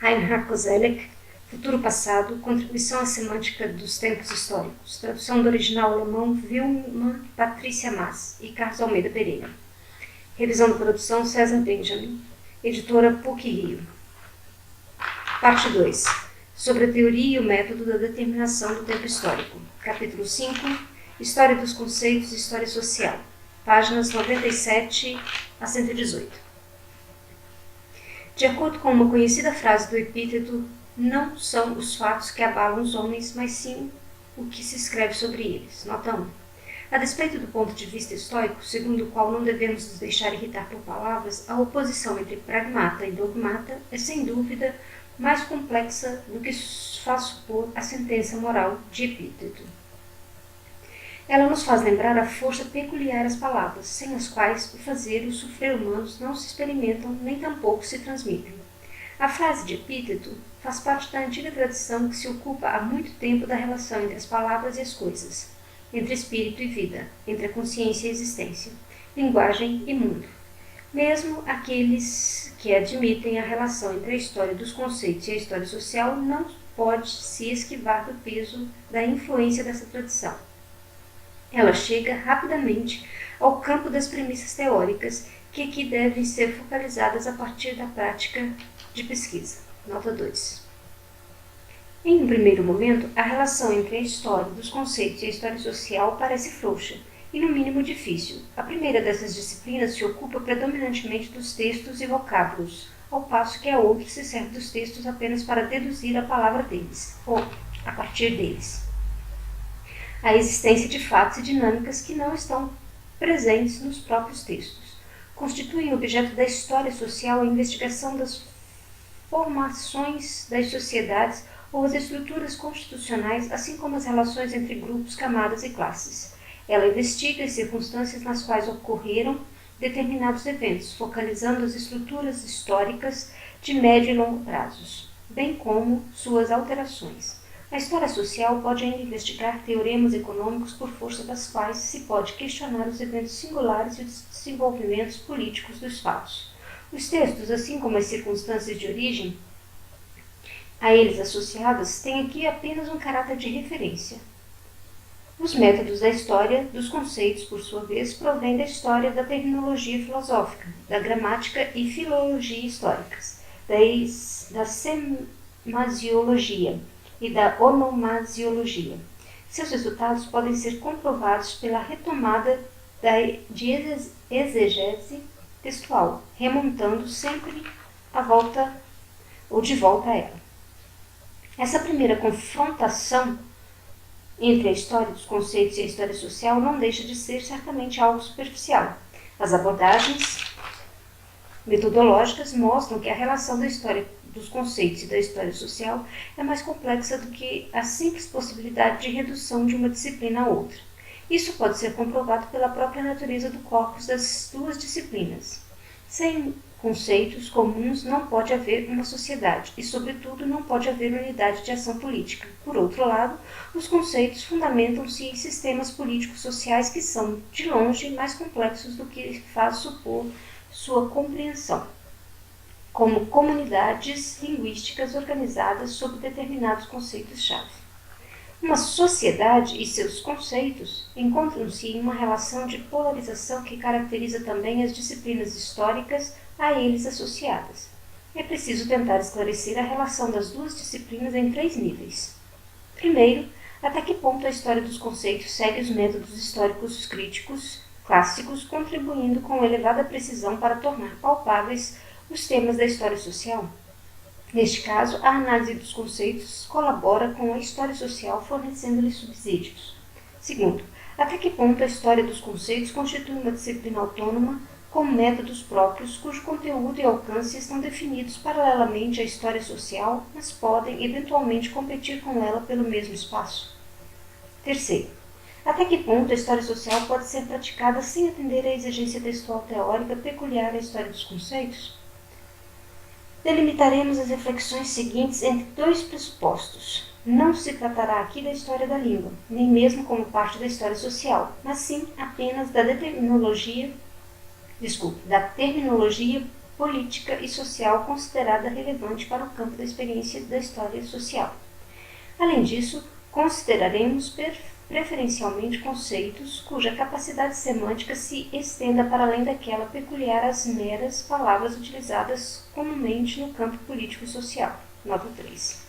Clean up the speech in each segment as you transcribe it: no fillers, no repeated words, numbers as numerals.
Reinhard Koselleck, Futuro Passado, Contribuição à Semântica dos Tempos Históricos, tradução do original alemão Wilma Patrícia Mas e Carlos Almeida Pereira. Revisão da produção César Benjamin, editora PUC-Rio. Parte 2. Sobre a teoria e o método da determinação do tempo histórico. Capítulo 5. História dos conceitos e história social. Páginas 97 a 118. De acordo com uma conhecida frase do Epíteto, não são os fatos que abalam os homens, mas sim o que se escreve sobre eles. Nota 1. A despeito do ponto de vista estoico, segundo o qual não devemos nos deixar irritar por palavras, a oposição entre pragmata e dogmata é, sem dúvida, mais complexa do que faz supor a sentença moral de Epíteto. Ela nos faz lembrar a força peculiar às palavras, sem as quais o fazer e o sofrer humanos não se experimentam nem tampouco se transmitem. A frase de Epíteto faz parte da antiga tradição que se ocupa há muito tempo da relação entre as palavras e as coisas, entre espírito e vida, entre a consciência e a existência, linguagem e mundo. Mesmo aqueles que admitem a relação entre a história dos conceitos e a história social não pode se esquivar do peso da influência dessa tradição. Ela chega rapidamente ao campo das premissas teóricas que aqui devem ser focalizadas a partir da prática de pesquisa. Nota 2. Em um primeiro momento, a relação entre a história dos conceitos e a história social parece frouxa e, no mínimo, difícil. A primeira dessas disciplinas se ocupa predominantemente dos textos e vocábulos, ao passo que a outra se serve dos textos apenas para deduzir a palavra deles, ou a partir deles. A existência de fatos e dinâmicas que não estão presentes nos próprios textos. Constituem objeto da história social a investigação das formações das sociedades ou as estruturas constitucionais, assim como as relações entre grupos, camadas e classes. Ela investiga as circunstâncias nas quais ocorreram determinados eventos, focalizando as estruturas históricas de médio e longo prazos, bem como suas alterações. A história social pode ainda investigar teoremas econômicos por força das quais se pode questionar os eventos singulares e os desenvolvimentos políticos dos fatos. Os textos, assim como as circunstâncias de origem a eles associadas, têm aqui apenas um caráter de referência. Os métodos da história dos conceitos, por sua vez, provêm da história da terminologia filosófica, da gramática e filologia históricas, da semasiologia e da onomasiologia. Seus resultados podem ser comprovados pela retomada de exegese textual, remontando sempre de volta a ela. Essa primeira confrontação entre a história dos conceitos e a história social não deixa de ser certamente algo superficial. As abordagens metodológicas mostram que a relação da história dos conceitos e da história social é mais complexa do que a simples possibilidade de redução de uma disciplina a outra. Isso pode ser comprovado pela própria natureza do corpus das duas disciplinas. Sem conceitos comuns não pode haver uma sociedade e, sobretudo, não pode haver unidade de ação política. Por outro lado, os conceitos fundamentam-se em sistemas políticos sociais que são, de longe, mais complexos do que faz supor sua compreensão, como comunidades linguísticas organizadas sob determinados conceitos-chave. Uma sociedade e seus conceitos encontram-se em uma relação de polarização que caracteriza também as disciplinas históricas a eles associadas. É preciso tentar esclarecer a relação das duas disciplinas em 3 níveis. Primeiro, até que ponto a história dos conceitos segue os métodos históricos críticos clássicos, contribuindo com elevada precisão para tornar palpáveis os temas da história social. Neste caso, a análise dos conceitos colabora com a história social, fornecendo-lhe subsídios. Segundo, até que ponto a história dos conceitos constitui uma disciplina autônoma com métodos próprios, cujo conteúdo e alcance estão definidos paralelamente à história social, mas podem, eventualmente, competir com ela pelo mesmo espaço. Terceiro, até que ponto a história social pode ser praticada sem atender à exigência textual teórica peculiar à história dos conceitos? Delimitaremos as reflexões seguintes entre 2 pressupostos. Não se tratará aqui da história da língua, nem mesmo como parte da história social, mas sim apenas da terminologia política e social considerada relevante para o campo da experiência da história social. Além disso, consideraremos preferencialmente conceitos cuja capacidade semântica se estenda para além daquela peculiar às meras palavras utilizadas comumente no campo político e social. Nota 3.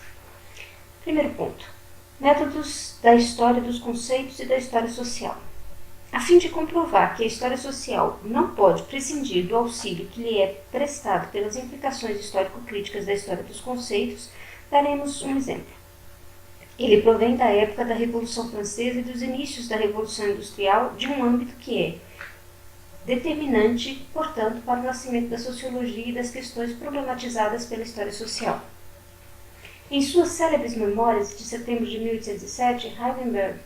Primeiro ponto. Métodos da história dos conceitos e da história social. A fim de comprovar que a história social não pode prescindir do auxílio que lhe é prestado pelas implicações histórico-críticas da história dos conceitos, daremos um exemplo. Ele provém da época da Revolução Francesa e dos inícios da Revolução Industrial, de um âmbito que é determinante, portanto, para o nascimento da sociologia e das questões problematizadas pela história social. Em suas célebres memórias de setembro de 1807, Heisenberg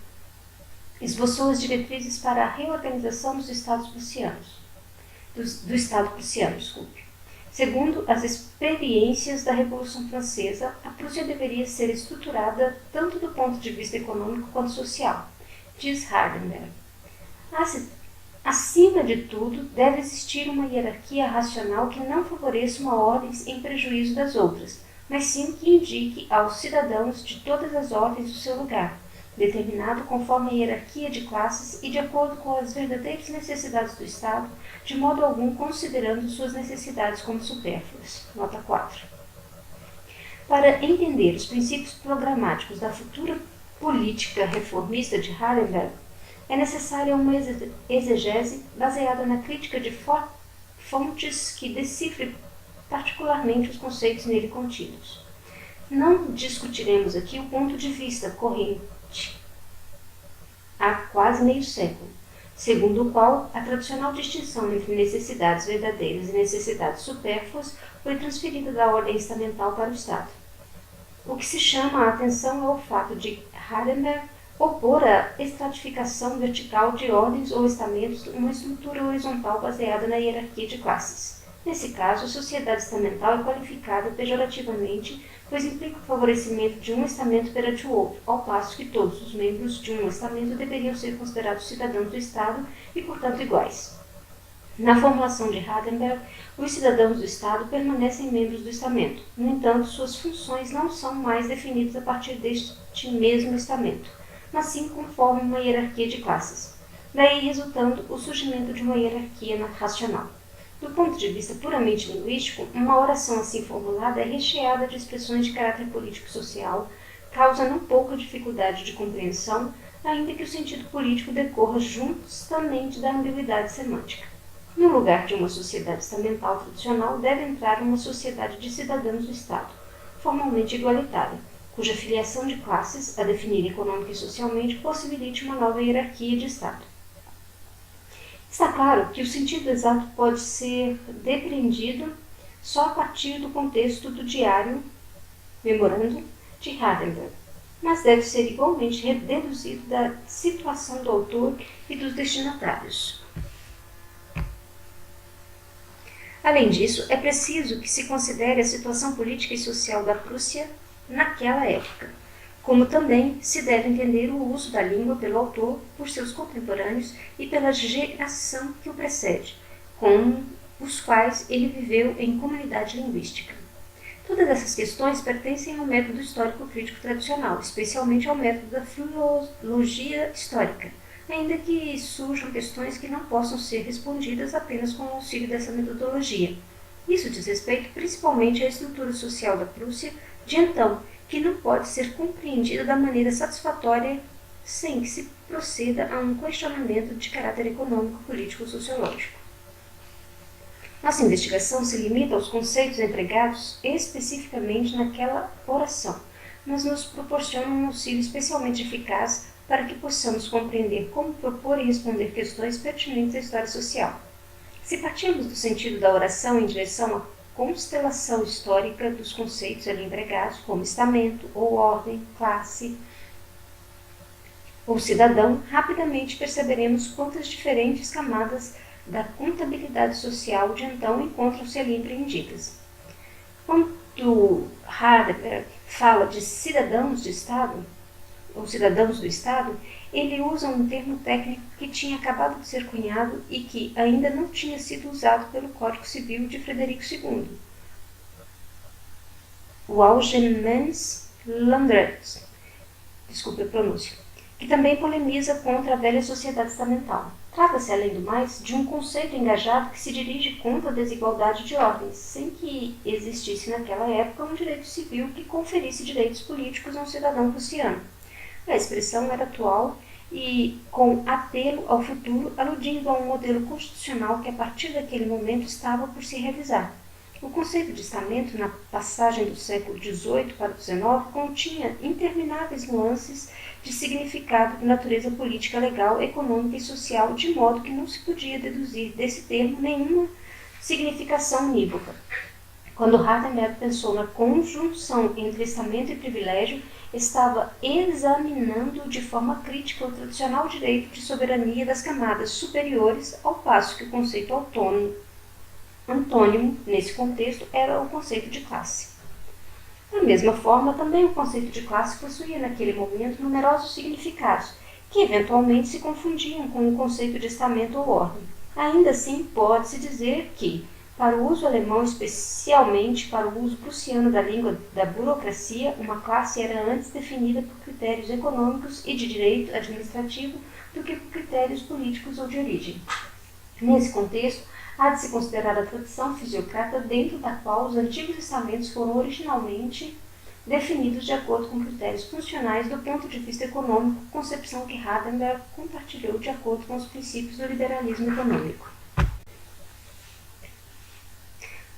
esboçou as diretrizes para a reorganização dos estados prussianos, do Estado prussiano. Segundo as experiências da Revolução Francesa, a Prússia deveria ser estruturada tanto do ponto de vista econômico quanto social, diz Heisenberg. Acima de tudo, deve existir uma hierarquia racional que não favoreça uma ordem em prejuízo das outras, mas sim que indique aos cidadãos de todas as ordens o seu lugar, determinado conforme a hierarquia de classes e de acordo com as verdadeiras necessidades do Estado, de modo algum considerando suas necessidades como supérfluas. Nota 4. Para entender os princípios programáticos da futura política reformista de Heisenberg, é necessária uma exegese baseada na crítica de fontes que decifrem particularmente os conceitos nele contidos. Não discutiremos aqui o ponto de vista corrente há quase meio século, segundo o qual a tradicional distinção entre necessidades verdadeiras e necessidades supérfluas foi transferida da ordem estamental para o Estado. O que se chama a atenção é o fato de Heisenberg opor a estratificação vertical de ordens ou estamentos uma estrutura horizontal baseada na hierarquia de classes. Nesse caso, a sociedade estamental é qualificada pejorativamente, pois implica o favorecimento de um estamento perante o outro, ao passo que todos os membros de um estamento deveriam ser considerados cidadãos do Estado e, portanto, iguais. Na formulação de Heisenberg, os cidadãos do Estado permanecem membros do estamento. No entanto, suas funções não são mais definidas a partir deste mesmo estamento, mas sim conforme uma hierarquia de classes. Daí resultando o surgimento de uma hierarquia racional. Do ponto de vista puramente linguístico, uma oração assim formulada é recheada de expressões de caráter político e social, causa não pouca dificuldade de compreensão, ainda que o sentido político decorra justamente da ambiguidade semântica. No lugar de uma sociedade estamental tradicional, deve entrar uma sociedade de cidadãos do Estado, formalmente igualitária, cuja filiação de classes, a definir econômica e socialmente, possibilite uma nova hierarquia de Estado. Está claro que o sentido exato pode ser depreendido só a partir do contexto do diário memorando de Heisenberg, mas deve ser igualmente deduzido da situação do autor e dos destinatários. Além disso, é preciso que se considere a situação política e social da Prússia naquela época, como também se deve entender o uso da língua pelo autor, por seus contemporâneos e pela geração que o precede, com os quais ele viveu em comunidade linguística. Todas essas questões pertencem ao método histórico-crítico tradicional, especialmente ao método da filologia histórica, ainda que surjam questões que não possam ser respondidas apenas com o auxílio dessa metodologia. Isso diz respeito principalmente à estrutura social da Prússia de então, que não pode ser compreendida da maneira satisfatória sem que se proceda a um questionamento de caráter econômico, político ou sociológico. Nossa investigação se limita aos conceitos empregados especificamente naquela oração, mas nos proporciona um auxílio especialmente eficaz para que possamos compreender como propor e responder questões pertinentes à história social. Se partirmos do sentido da oração em direção à constelação histórica dos conceitos ali empregados, como estamento, ou ordem, classe ou cidadão, rapidamente perceberemos quantas diferentes camadas da contabilidade social de então encontram-se ali empreendidas. Quando Heisenberg fala de cidadãos de Estado, ou cidadãos do Estado, ele usa um termo técnico que tinha acabado de ser cunhado e que ainda não tinha sido usado pelo Código Civil de Frederico II, o Allgemeines Landrecht, desculpe a pronúncia, que também polemiza contra a velha sociedade estamental. Trata-se, além do mais, de um conceito engajado que se dirige contra a desigualdade de ordens, sem que existisse naquela época um direito civil que conferisse direitos políticos a um cidadão prussiano. A expressão era atual e com apelo ao futuro, aludindo a um modelo constitucional que a partir daquele momento estava por se revisar. O conceito de estamento, na passagem do século XVIII para o XIX, continha intermináveis nuances de significado de natureza política, legal, econômica e social, de modo que não se podia deduzir desse termo nenhuma significação unívoca. Quando Hardenberg pensou na conjunção entre estamento e privilégio, estava examinando de forma crítica o tradicional direito de soberania das camadas superiores, ao passo que o conceito antônimo, nesse contexto, era o conceito de classe. Da mesma forma, também o conceito de classe possuía naquele momento numerosos significados, que eventualmente se confundiam com o conceito de estamento ou ordem. Ainda assim, pode-se dizer que, para o uso alemão, especialmente para o uso prussiano da língua da burocracia, uma classe era antes definida por critérios econômicos e de direito administrativo do que por critérios políticos ou de origem. Nesse contexto, há de se considerar a tradição fisiocrata dentro da qual os antigos estamentos foram originalmente definidos de acordo com critérios funcionais do ponto de vista econômico, concepção que Hardenberg compartilhou de acordo com os princípios do liberalismo econômico.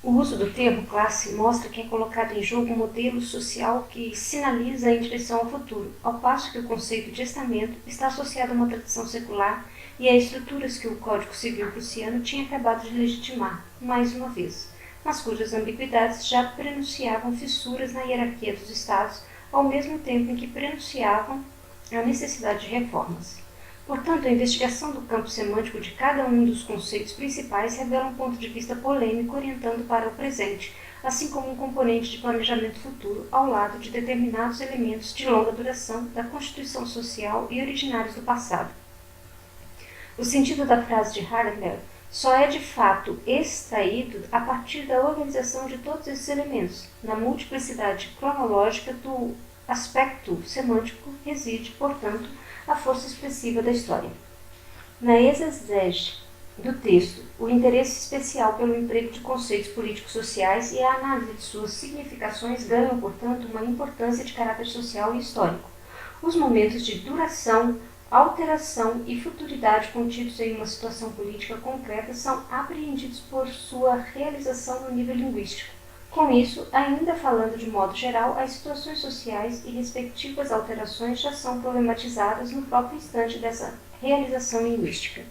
O uso do termo classe mostra que é colocado em jogo um modelo social que sinaliza em direção ao futuro, ao passo que o conceito de estamento está associado a uma tradição secular e a estruturas que o Código Civil prussiano tinha acabado de legitimar, mais uma vez, mas cujas ambiguidades já prenunciavam fissuras na hierarquia dos Estados, ao mesmo tempo em que prenunciavam a necessidade de reformas. Portanto, a investigação do campo semântico de cada um dos conceitos principais revela um ponto de vista polêmico orientando para o presente, assim como um componente de planejamento futuro, ao lado de determinados elementos de longa duração da constituição social e originários do passado. O sentido da frase de Hardenberg só é de fato extraído a partir da organização de todos esses elementos. Na multiplicidade cronológica do aspecto semântico reside, portanto, a força expressiva da história. Na exegese do texto, o interesse especial pelo emprego de conceitos políticos sociais e a análise de suas significações ganham, portanto, uma importância de caráter social e histórico. Os momentos de duração, alteração e futuridade contidos em uma situação política concreta são apreendidos por sua realização no nível linguístico. Com isso, ainda falando de modo geral, as situações sociais e respectivas alterações já são problematizadas no próprio instante dessa realização linguística.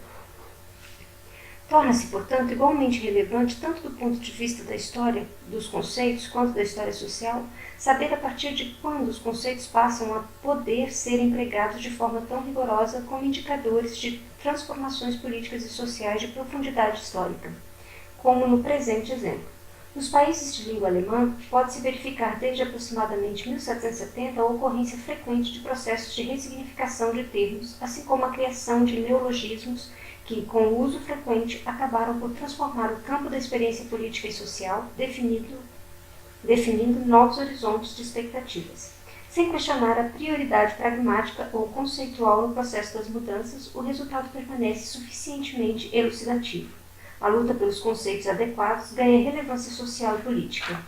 Torna-se, portanto, igualmente relevante, tanto do ponto de vista da história dos conceitos quanto da história social, saber a partir de quando os conceitos passam a poder ser empregados de forma tão rigorosa como indicadores de transformações políticas e sociais de profundidade histórica, como no presente exemplo. Nos países de língua alemã, pode-se verificar desde aproximadamente 1770 a ocorrência frequente de processos de ressignificação de termos, assim como a criação de neologismos que, com o uso frequente, acabaram por transformar o campo da experiência política e social, definindo novos horizontes de expectativas. Sem questionar a prioridade pragmática ou conceitual no processo das mudanças, o resultado permanece suficientemente elucidativo. A luta pelos conceitos adequados ganha relevância social e política.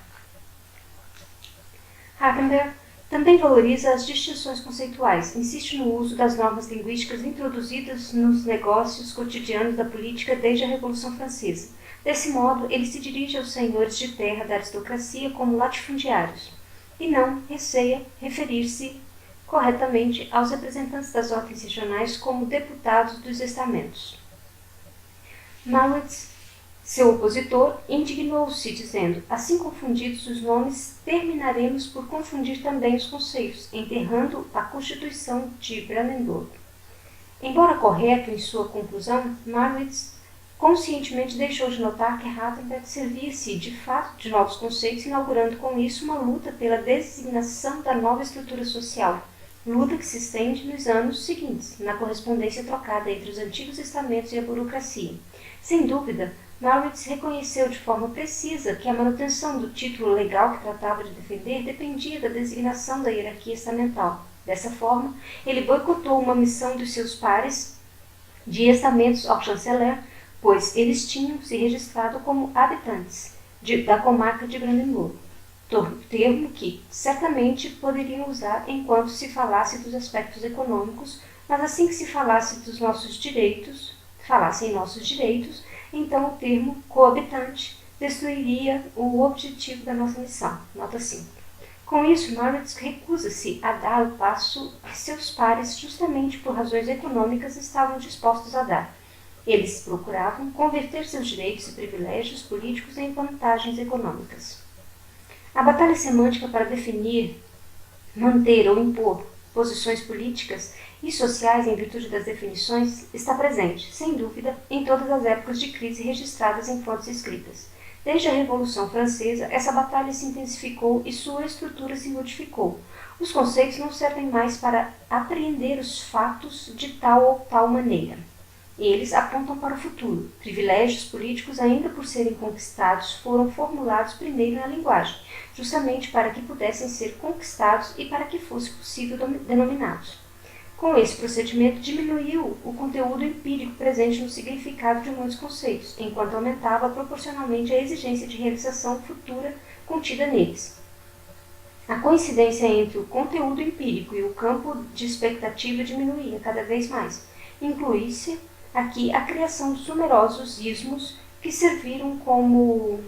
Hardenberg também valoriza as distinções conceituais, insiste no uso das normas linguísticas introduzidas nos negócios cotidianos da política desde a Revolução Francesa. Desse modo, ele se dirige aos senhores de terra da aristocracia como latifundiários, e não receia referir-se corretamente aos representantes das ordens regionais como deputados dos estamentos. Maurits, seu opositor, indignou-se, dizendo: assim confundidos os nomes, terminaremos por confundir também os conceitos, enterrando a Constituição de Brandenburg. Embora correto em sua conclusão, Maurits conscientemente deixou de notar que Hardenberg servia-se de fato de novos conceitos, inaugurando com isso uma luta pela designação da nova estrutura social, luta que se estende nos anos seguintes, na correspondência trocada entre os antigos estamentos e a burocracia. Sem dúvida, Maurits reconheceu de forma precisa que a manutenção do título legal que tratava de defender dependia da designação da hierarquia estamental. Dessa forma, ele boicotou uma missão dos seus pares de estamentos ao chanceler, pois eles tinham se registrado como habitantes da comarca de Brandenburgo, termo que certamente poderiam usar enquanto se falasse dos aspectos econômicos, mas assim que se falassem nossos direitos, então o termo coabitante destruiria o objetivo da nossa missão. Nota 5. Com isso, Maurits recusa-se a dar o passo que seus pares, justamente por razões econômicas, estavam dispostos a dar. Eles procuravam converter seus direitos e privilégios políticos em vantagens econômicas. A batalha semântica para definir, manter ou impor posições políticas e sociais em virtude das definições está presente, sem dúvida, em todas as épocas de crise registradas em fontes escritas. Desde a Revolução Francesa, essa batalha se intensificou e sua estrutura se modificou. Os conceitos não servem mais para apreender os fatos de tal ou tal maneira. Eles apontam para o futuro. Privilégios políticos, ainda por serem conquistados, foram formulados primeiro na linguagem, justamente para que pudessem ser conquistados e para que fosse possível denominados. Com esse procedimento, diminuiu o conteúdo empírico presente no significado de muitos conceitos, enquanto aumentava proporcionalmente a exigência de realização futura contida neles. A coincidência entre o conteúdo empírico e o campo de expectativa diminuía cada vez mais. Inclui-se aqui a criação dos numerosos ismos que serviram como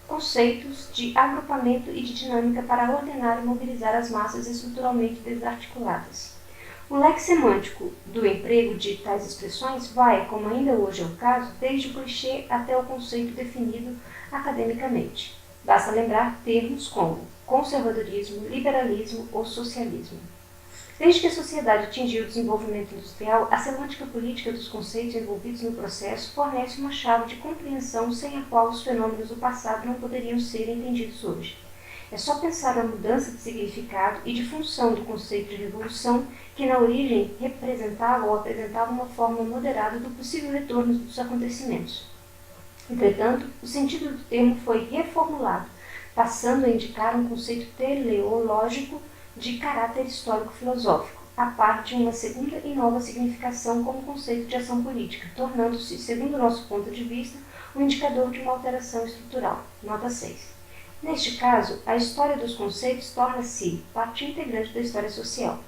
conceitos de agrupamento e de dinâmica para ordenar e mobilizar as massas estruturalmente desarticuladas. O leque semântico do emprego de tais expressões vai, como ainda hoje é o caso, desde o clichê até o conceito definido academicamente. Basta lembrar termos como conservadorismo, liberalismo ou socialismo. Desde que a sociedade atingiu o desenvolvimento industrial, a semântica política dos conceitos envolvidos no processo fornece uma chave de compreensão sem a qual os fenômenos do passado não poderiam ser entendidos hoje. É só pensar na mudança de significado e de função do conceito de revolução, que na origem representava ou apresentava uma forma moderada do possível retorno dos acontecimentos. Entretanto, o sentido do termo foi reformulado, passando a indicar um conceito teleológico de caráter histórico-filosófico, a par de uma segunda e nova significação como conceito de ação política, tornando-se, segundo nosso ponto de vista, um indicador de uma alteração estrutural. Nota 6. Neste caso, a história dos conceitos torna-se parte integrante da história social.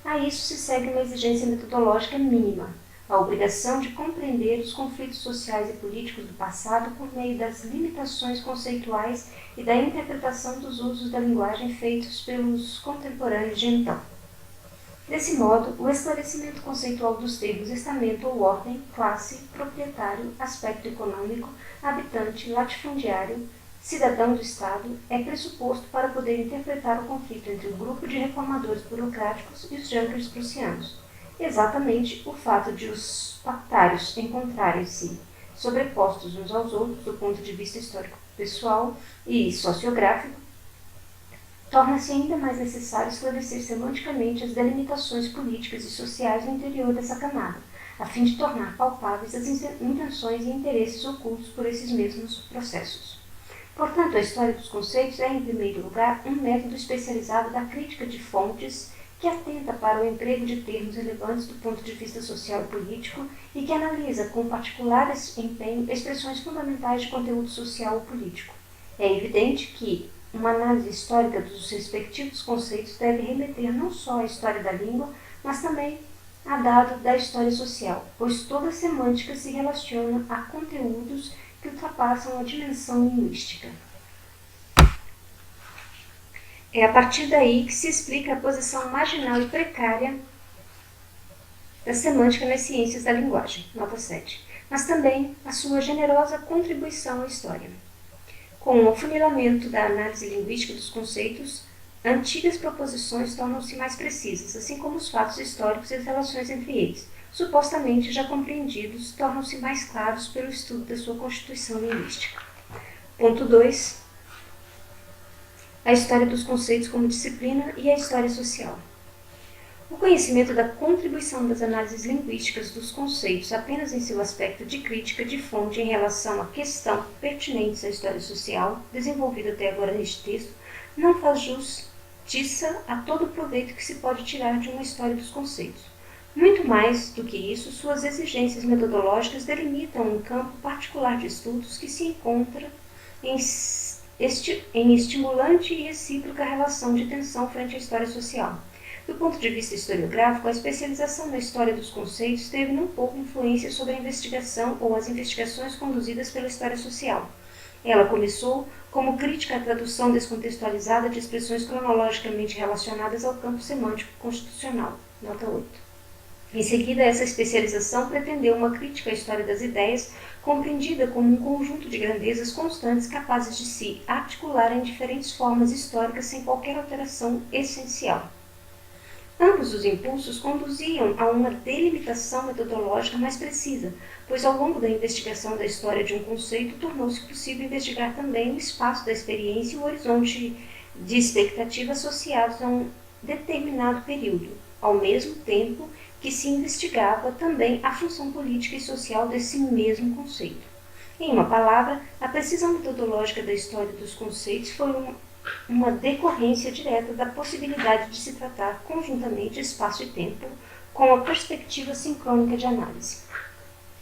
A isso se segue uma exigência metodológica mínima, a obrigação de compreender os conflitos sociais e políticos do passado por meio das limitações conceituais e da interpretação dos usos da linguagem feitos pelos contemporâneos de então. Desse modo, o esclarecimento conceitual dos termos estamento ou ordem, classe, proprietário, aspecto econômico, habitante, latifundiário, cidadão do Estado, é pressuposto para poder interpretar o conflito entre o grupo de reformadores burocráticos e os junkers prussianos. Exatamente o fato de os pactários encontrarem-se sobrepostos uns aos outros do ponto de vista histórico pessoal e sociográfico, torna-se ainda mais necessário esclarecer semanticamente as delimitações políticas e sociais no interior dessa camada, a fim de tornar palpáveis as intenções e interesses ocultos por esses mesmos processos. Portanto, a história dos conceitos é, em primeiro lugar, um método especializado da crítica de fontes que atenta para o emprego de termos relevantes do ponto de vista social e político e que analisa com particular empenho expressões fundamentais de conteúdo social ou político. É evidente que uma análise histórica dos respectivos conceitos deve remeter não só à história da língua, mas também a dado da história social, pois toda semântica se relaciona a conteúdos que ultrapassam a dimensão linguística. É a partir daí que se explica a posição marginal e precária da semântica nas ciências da linguagem, nota 7, mas também a sua generosa contribuição à história. Com o afunilamento da análise linguística dos conceitos, antigas proposições tornam-se mais precisas, assim como os fatos históricos e as relações entre eles, supostamente já compreendidos, tornam-se mais claros pelo estudo da sua constituição linguística. Ponto 2. A história dos conceitos como disciplina e a história social. O conhecimento da contribuição das análises linguísticas dos conceitos apenas em seu aspecto de crítica de fonte em relação à questão pertinente à história social, desenvolvida até agora neste texto, não faz justiça a todo o proveito que se pode tirar de uma história dos conceitos. Muito mais do que isso, suas exigências metodológicas delimitam um campo particular de estudos que se encontra em estimulante e recíproca relação de tensão frente à história social. Do ponto de vista historiográfico, a especialização na história dos conceitos teve não pouca influência sobre a investigação ou as investigações conduzidas pela história social. Ela começou como crítica à tradução descontextualizada de expressões cronologicamente relacionadas ao campo semântico constitucional. Nota 8. Em seguida, essa especialização pretendeu uma crítica à história das ideias, compreendida como um conjunto de grandezas constantes capazes de se articular em diferentes formas históricas sem qualquer alteração essencial. Ambos os impulsos conduziam a uma delimitação metodológica mais precisa, pois ao longo da investigação da história de um conceito tornou-se possível investigar também o espaço da experiência e o horizonte de expectativa associados a um determinado período, ao mesmo tempo que se investigava também a função política e social desse mesmo conceito. Em uma palavra, a precisão metodológica da história dos conceitos foi uma decorrência direta da possibilidade de se tratar conjuntamente espaço e tempo com a perspectiva sincrônica de análise.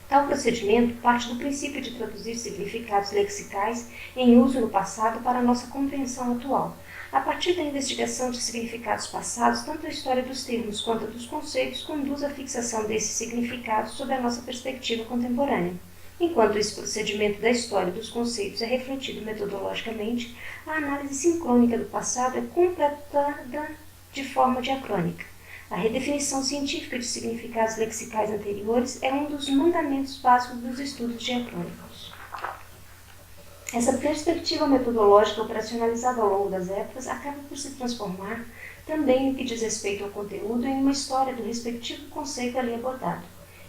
Tal procedimento parte do princípio de traduzir significados lexicais em uso no passado para a nossa compreensão atual. A partir da investigação de significados passados, tanto a história dos termos quanto a dos conceitos conduz à fixação desses significados sob a nossa perspectiva contemporânea. Enquanto esse procedimento da história dos conceitos é refletido metodologicamente, a análise sincrônica do passado é completada de forma diacrônica. A redefinição científica de significados lexicais anteriores é um dos mandamentos básicos dos estudos diacrônicos. Essa perspectiva metodológica operacionalizada ao longo das épocas acaba por se transformar também no que diz respeito ao conteúdo em uma história do respectivo conceito ali abordado.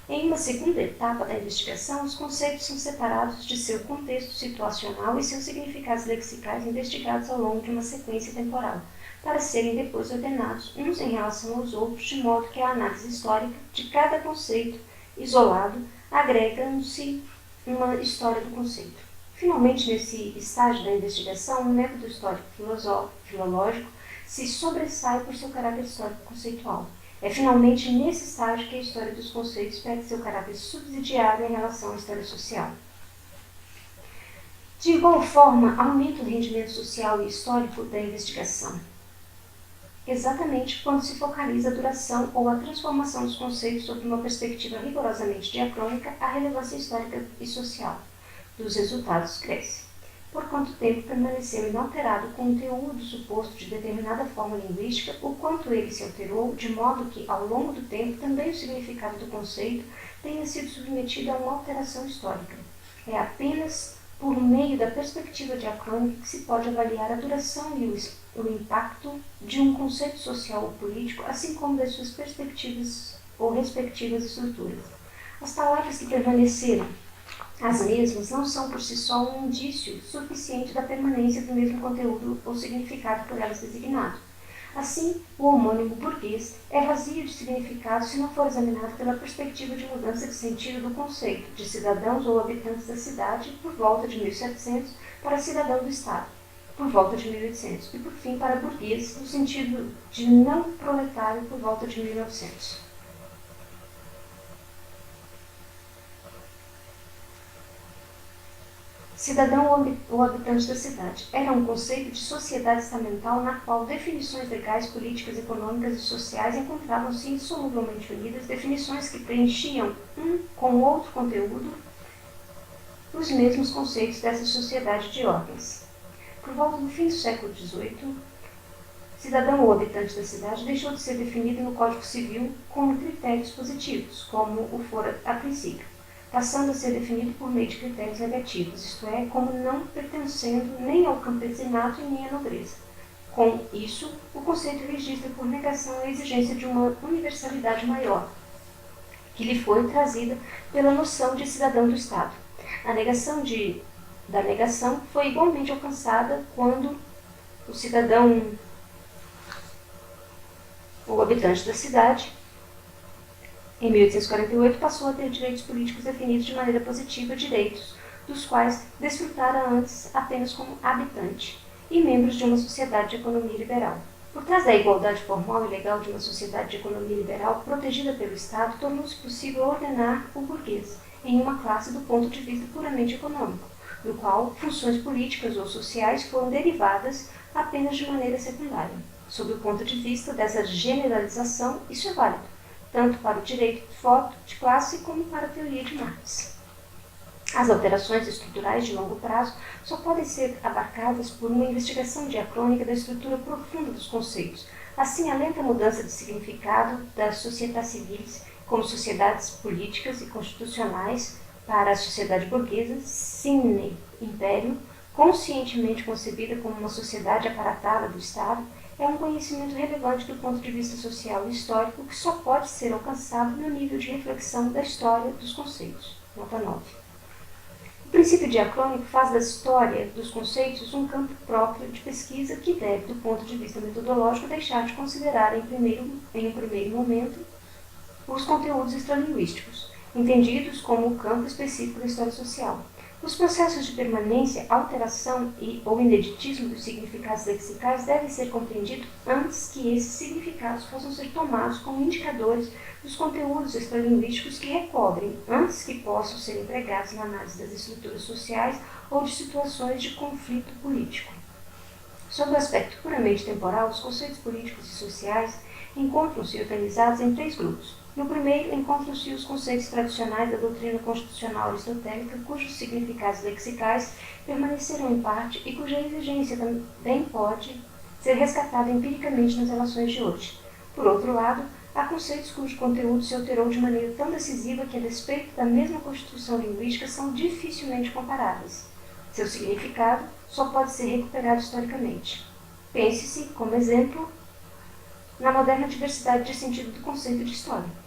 Em uma segunda etapa da investigação, os conceitos são separados de seu contexto situacional e seus significados lexicais investigados ao longo de uma sequência temporal, para serem depois ordenados uns em relação aos outros, de modo que a análise histórica de cada conceito isolado agrega-se uma história do conceito. Finalmente, nesse estágio da investigação, o método histórico-filológico se sobressai por seu caráter histórico-conceitual. É finalmente nesse estágio que a história dos conceitos perde seu caráter subsidiário em relação à história social. De igual forma, aumenta o rendimento social e histórico da investigação, exatamente quando se focaliza a duração ou a transformação dos conceitos sob uma perspectiva rigorosamente diacrônica, a relevância histórica e social dos resultados cresce. Por quanto tempo permaneceu inalterado o conteúdo suposto de determinada forma linguística, o quanto ele se alterou, de modo que, ao longo do tempo, também o significado do conceito tenha sido submetido a uma alteração histórica. É apenas por meio da perspectiva diacrônica que se pode avaliar a duração e o impacto de um conceito social ou político, assim como das suas perspectivas ou respectivas estruturas. As palavras que permaneceram as mesmas não são por si só um indício suficiente da permanência do mesmo conteúdo ou significado por elas designado. Assim, o homônimo burguês é vazio de significado se não for examinado pela perspectiva de mudança de sentido do conceito de cidadãos ou habitantes da cidade por volta de 1700 para cidadão do Estado, por volta de 1800, e por fim para burguês no sentido de não proletário por volta de 1900. Cidadão ou habitante da cidade era um conceito de sociedade estamental na qual definições legais, políticas, econômicas e sociais encontravam-se insoluvelmente unidas, definições que preenchiam um com outro conteúdo os mesmos conceitos dessa sociedade de ordens. Por volta do fim do século XVIII, cidadão ou habitante da cidade deixou de ser definido no Código Civil como critérios positivos, como o fora a princípio, passando a ser definido por meio de critérios negativos, isto é, como não pertencendo nem ao campesinato e nem à nobreza. Com isso, o conceito registra por negação a exigência de uma universalidade maior, que lhe foi trazida pela noção de cidadão do Estado. A negação da negação foi igualmente alcançada quando o cidadão O habitante da cidade, em 1848, passou a ter direitos políticos definidos de maneira positiva, direitos dos quais desfrutara antes apenas como habitante e membros de uma sociedade de economia liberal. Por trás da igualdade formal e legal de uma sociedade de economia liberal protegida pelo Estado, tornou-se possível ordenar o burguês em uma classe do ponto de vista puramente econômico, no qual funções políticas ou sociais foram derivadas apenas de maneira secundária. Sob o ponto de vista dessa generalização, isso é válido, tanto para o direito de voto de classe como para a teoria de Marx. As alterações estruturais de longo prazo só podem ser abarcadas por uma investigação diacrônica da estrutura profunda dos conceitos. Assim, a lenta mudança de significado das sociedades civis como sociedades políticas e constitucionais para a sociedade burguesa, sine império, conscientemente concebida como uma sociedade aparatada do Estado, é um conhecimento relevante do ponto de vista social e histórico que só pode ser alcançado no nível de reflexão da história dos conceitos. Nota 9. O princípio diacrônico faz da história dos conceitos um campo próprio de pesquisa que deve, do ponto de vista metodológico, deixar de considerar em um primeiro momento os conteúdos extralinguísticos, entendidos como o campo específico da história social. Os processos de permanência, alteração ou ineditismo dos significados lexicais devem ser compreendidos antes que esses significados possam ser tomados como indicadores dos conteúdos extralinguísticos que recobrem, antes que possam ser empregados na análise das estruturas sociais ou de situações de conflito político. Sob o aspecto puramente temporal, os conceitos políticos e sociais encontram-se organizados em 3 grupos. No primeiro, encontram-se os conceitos tradicionais da doutrina constitucional aristotélica, cujos significados lexicais permanecerão em parte e cuja exigência também pode ser resgatada empiricamente nas relações de hoje. Por outro lado, há conceitos cujo conteúdo se alterou de maneira tão decisiva que, a despeito da mesma constituição linguística, são dificilmente comparáveis. Seu significado só pode ser recuperado historicamente. Pense-se, como exemplo, na moderna diversidade de sentido do conceito de história,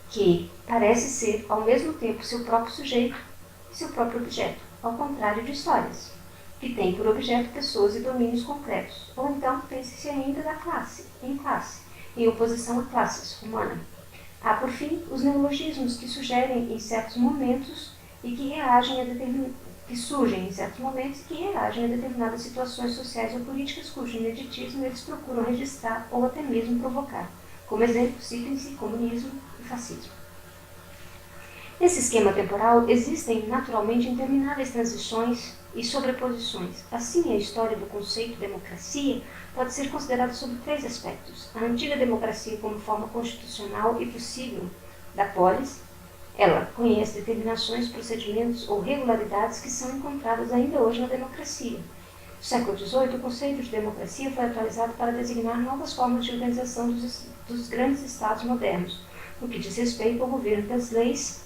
que parece ser, ao mesmo tempo, seu próprio sujeito e seu próprio objeto, ao contrário de histórias, que têm por objeto pessoas e domínios concretos. Ou então, pense-se ainda da classe, em oposição a classes, humana. Há, por fim, os neologismos que sugerem em certos momentos e que surgem em certos momentos e que reagem a determinadas situações sociais ou políticas cujo ineditismo eles procuram registrar ou até mesmo provocar. Como exemplo, citem-se comunismo e fascismo. Nesse esquema temporal, existem naturalmente intermináveis transições e sobreposições. Assim, a história do conceito democracia pode ser considerada sob 3 aspectos. A antiga democracia como forma constitucional e possível da polis. Ela conhece determinações, procedimentos ou regularidades que são encontradas ainda hoje na democracia. No século XVIII, o conceito de democracia foi atualizado para designar novas formas de organização dos grandes estados modernos, no que diz respeito ao governo das leis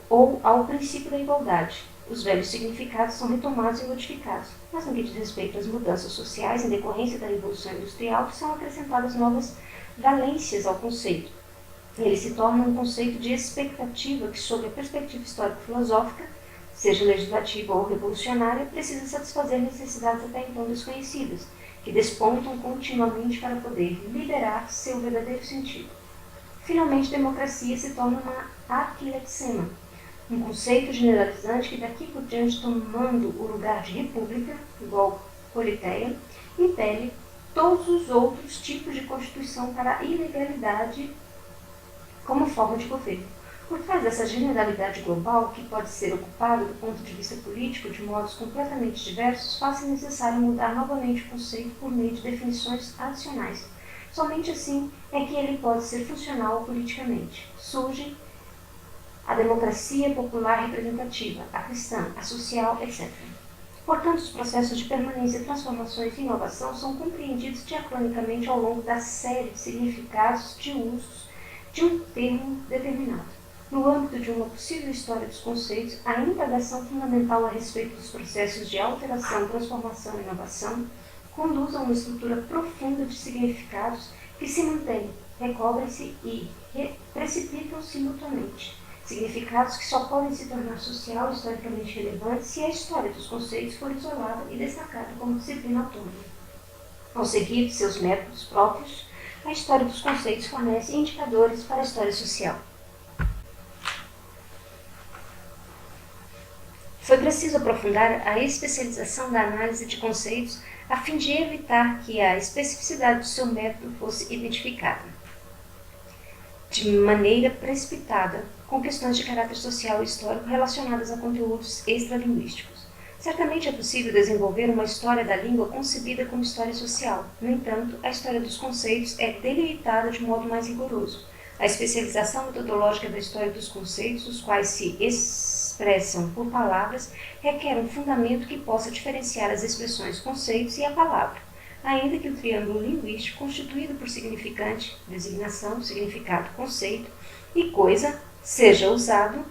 ou ao princípio da igualdade. Os velhos significados são retomados e modificados, mas no que diz respeito às mudanças sociais em decorrência da Revolução Industrial, são acrescentadas novas valências ao conceito. Ele se torna um conceito de expectativa que, sob a perspectiva histórico-filosófica, seja legislativa ou revolucionária, precisa satisfazer necessidades até então desconhecidas, que despontam continuamente para poder liberar seu verdadeiro sentido. Finalmente, democracia se torna uma arquilexema, um conceito generalizante que daqui por diante, tomando o lugar de república, igual politeia, impele todos os outros tipos de constituição para a ilegalidade como forma de governo. Por trás dessa generalidade global, que pode ser ocupada do ponto de vista político de modos completamente diversos, faz-se necessário mudar novamente o conceito por meio de definições adicionais. Somente assim é que ele pode ser funcional politicamente. Surge a democracia popular representativa, a cristã, a social, etc. Portanto, os processos de permanência, transformações e inovação são compreendidos diacronicamente ao longo da série de significados de usos de um termo determinado. No âmbito de uma possível história dos conceitos, a indagação fundamental a respeito dos processos de alteração, transformação e inovação conduz a uma estrutura profunda de significados que se mantêm, recobrem-se e precipitam-se mutuamente. Significados que só podem se tornar social e historicamente relevantes se a história dos conceitos for isolada e destacada como disciplina autônoma. Ao seguir seus métodos próprios, a história dos conceitos fornece indicadores para a história social. Foi preciso aprofundar a especialização da análise de conceitos a fim de evitar que a especificidade do seu método fosse identificada de maneira precipitada com questões de caráter social e histórico relacionadas a conteúdos extralinguísticos. Certamente é possível desenvolver uma história da língua concebida como história social. No entanto, a história dos conceitos é delimitada de modo mais rigoroso. A especialização metodológica da história dos conceitos, os quais se expressam por palavras, requer um fundamento que possa diferenciar as expressões conceitos e a palavra, ainda que o triângulo linguístico, constituído por significante, designação, significado, conceito e coisa, seja usado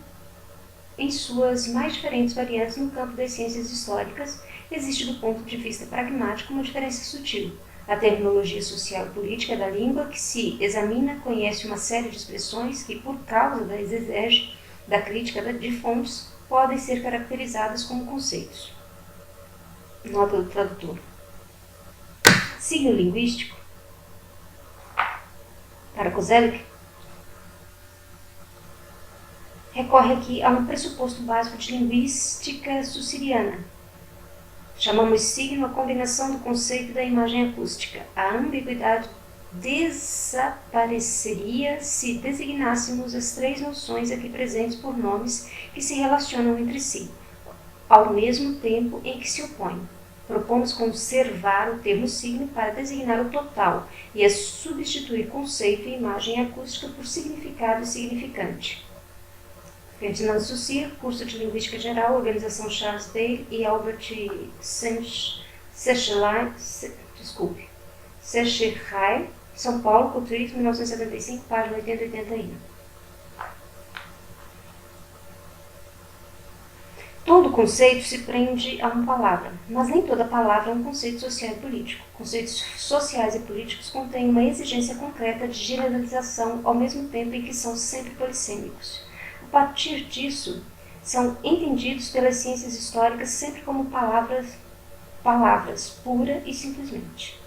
em suas mais diferentes variantes no campo das ciências históricas, existe do ponto de vista pragmático uma diferença sutil. A terminologia social e política da língua, que se examina, conhece uma série de expressões que, por causa da exegese da crítica de fontes, podem ser caracterizadas como conceitos. Nota do tradutor. Signo linguístico. Para Koselleck, recorre aqui a um pressuposto básico de linguística sussiriana. Chamamos signo a combinação do conceito e da imagem acústica. A ambiguidade desapareceria se designássemos as três noções aqui presentes por nomes que se relacionam entre si, ao mesmo tempo em que se opõem. Propomos conservar o termo signo para designar o total e a substituir conceito e imagem acústica por significado e significante. Ferdinand Saussure, curso de Linguística Geral, Organização Charles Bailey e Albert Secherai, São Paulo, Couture, 1975, página 80 e 81. Todo conceito se prende a uma palavra, mas nem toda palavra é um conceito social e político. Conceitos sociais e políticos contêm uma exigência concreta de generalização, ao mesmo tempo em que são sempre polissêmicos. A partir disso, são entendidos pelas ciências históricas sempre como palavras, pura e simplesmente.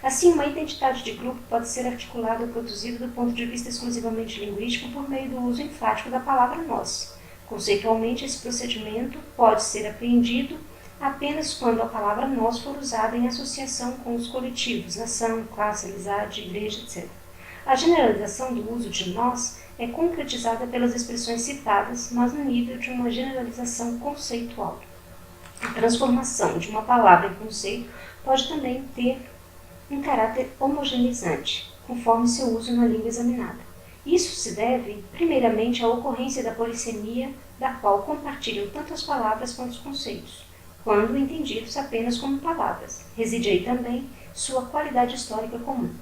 Assim, uma identidade de grupo pode ser articulada ou produzida do ponto de vista exclusivamente linguístico por meio do uso enfático da palavra nós. Conceitualmente, esse procedimento pode ser apreendido apenas quando a palavra nós for usada em associação com os coletivos, nação, classe, amizade, igreja, etc. A generalização do uso de nós é concretizada pelas expressões citadas, mas no nível de uma generalização conceitual. A transformação de uma palavra em conceito pode também ter um caráter homogeneizante, conforme seu uso na língua examinada. Isso se deve, primeiramente, à ocorrência da polissemia, da qual compartilham tanto as palavras quanto os conceitos, quando entendidos apenas como palavras. Reside aí também sua qualidade histórica comum.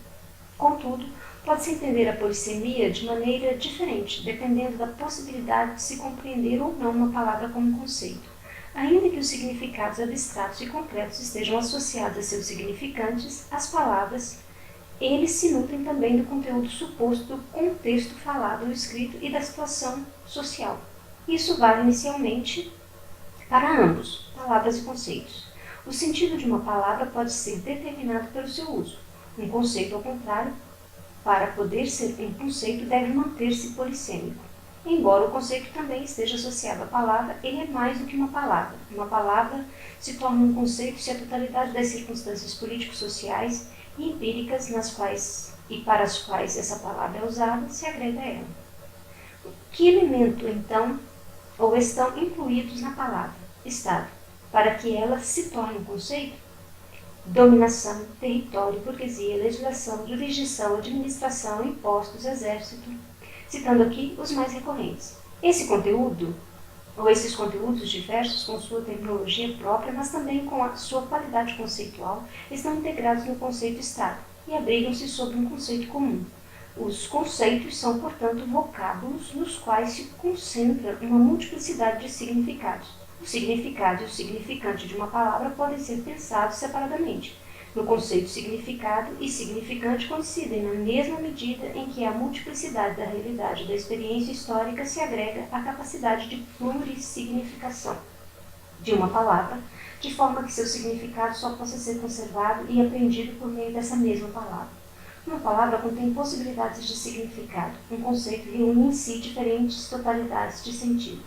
Contudo, pode-se entender a polissemia de maneira diferente, dependendo da possibilidade de se compreender ou não uma palavra como conceito. Ainda que os significados abstratos e concretos estejam associados a seus significantes, as palavras, eles se nutrem também do conteúdo suposto do contexto falado ou escrito e da situação social. Isso vale inicialmente para ambos, palavras e conceitos. O sentido de uma palavra pode ser determinado pelo seu uso. Um conceito, ao contrário, para poder ser um conceito, deve manter-se polissêmico. Embora o conceito também esteja associado à palavra, ele é mais do que uma palavra. Uma palavra se torna um conceito se a totalidade das circunstâncias político-sociais e empíricas nas quais e para as quais essa palavra é usada se agrega a ela. Que elemento, então, ou estão incluídos na palavra Estado, para que ela se torne um conceito? Dominação, território, burguesia, legislação, jurisdição, administração, impostos, exército, citando aqui os mais recorrentes. Esse conteúdo, ou esses conteúdos diversos com sua terminologia própria, mas também com a sua qualidade conceitual, estão integrados no conceito Estado e abrigam-se sobre um conceito comum. Os conceitos são, portanto, vocábulos nos quais se concentra uma multiplicidade de significados. O significado e o significante de uma palavra podem ser pensados separadamente. No conceito, significado e significante coincidem na mesma medida em que a multiplicidade da realidade da experiência histórica se agrega à capacidade de plurissignificação de uma palavra, de forma que seu significado só possa ser conservado e apreendido por meio dessa mesma palavra. Uma palavra contém possibilidades de significado. Um conceito reúne em si diferentes totalidades de sentido.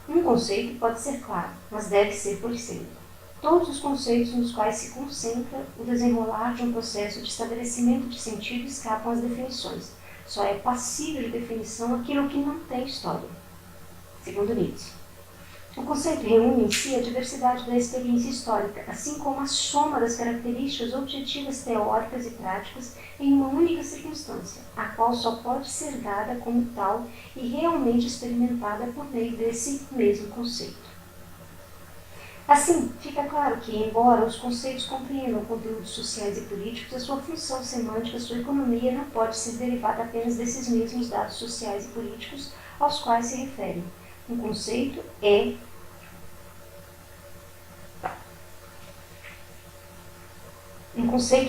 Um conceito pode ser claro, mas deve ser polissêmico. Todos os conceitos nos quais se concentra o desenrolar de um processo de estabelecimento de sentido escapam às definições. Só é passível de definição aquilo que não tem história. Segundo Nietzsche. O conceito reúne em si a diversidade da experiência histórica, assim como a soma das características objetivas teóricas e práticas em uma única circunstância, a qual só pode ser dada como tal e realmente experimentada por meio desse mesmo conceito. Assim, fica claro que, embora os conceitos compreendam conteúdos sociais e políticos, a sua função semântica, sua economia não pode ser derivada apenas desses mesmos dados sociais e políticos aos quais se referem. Um conceito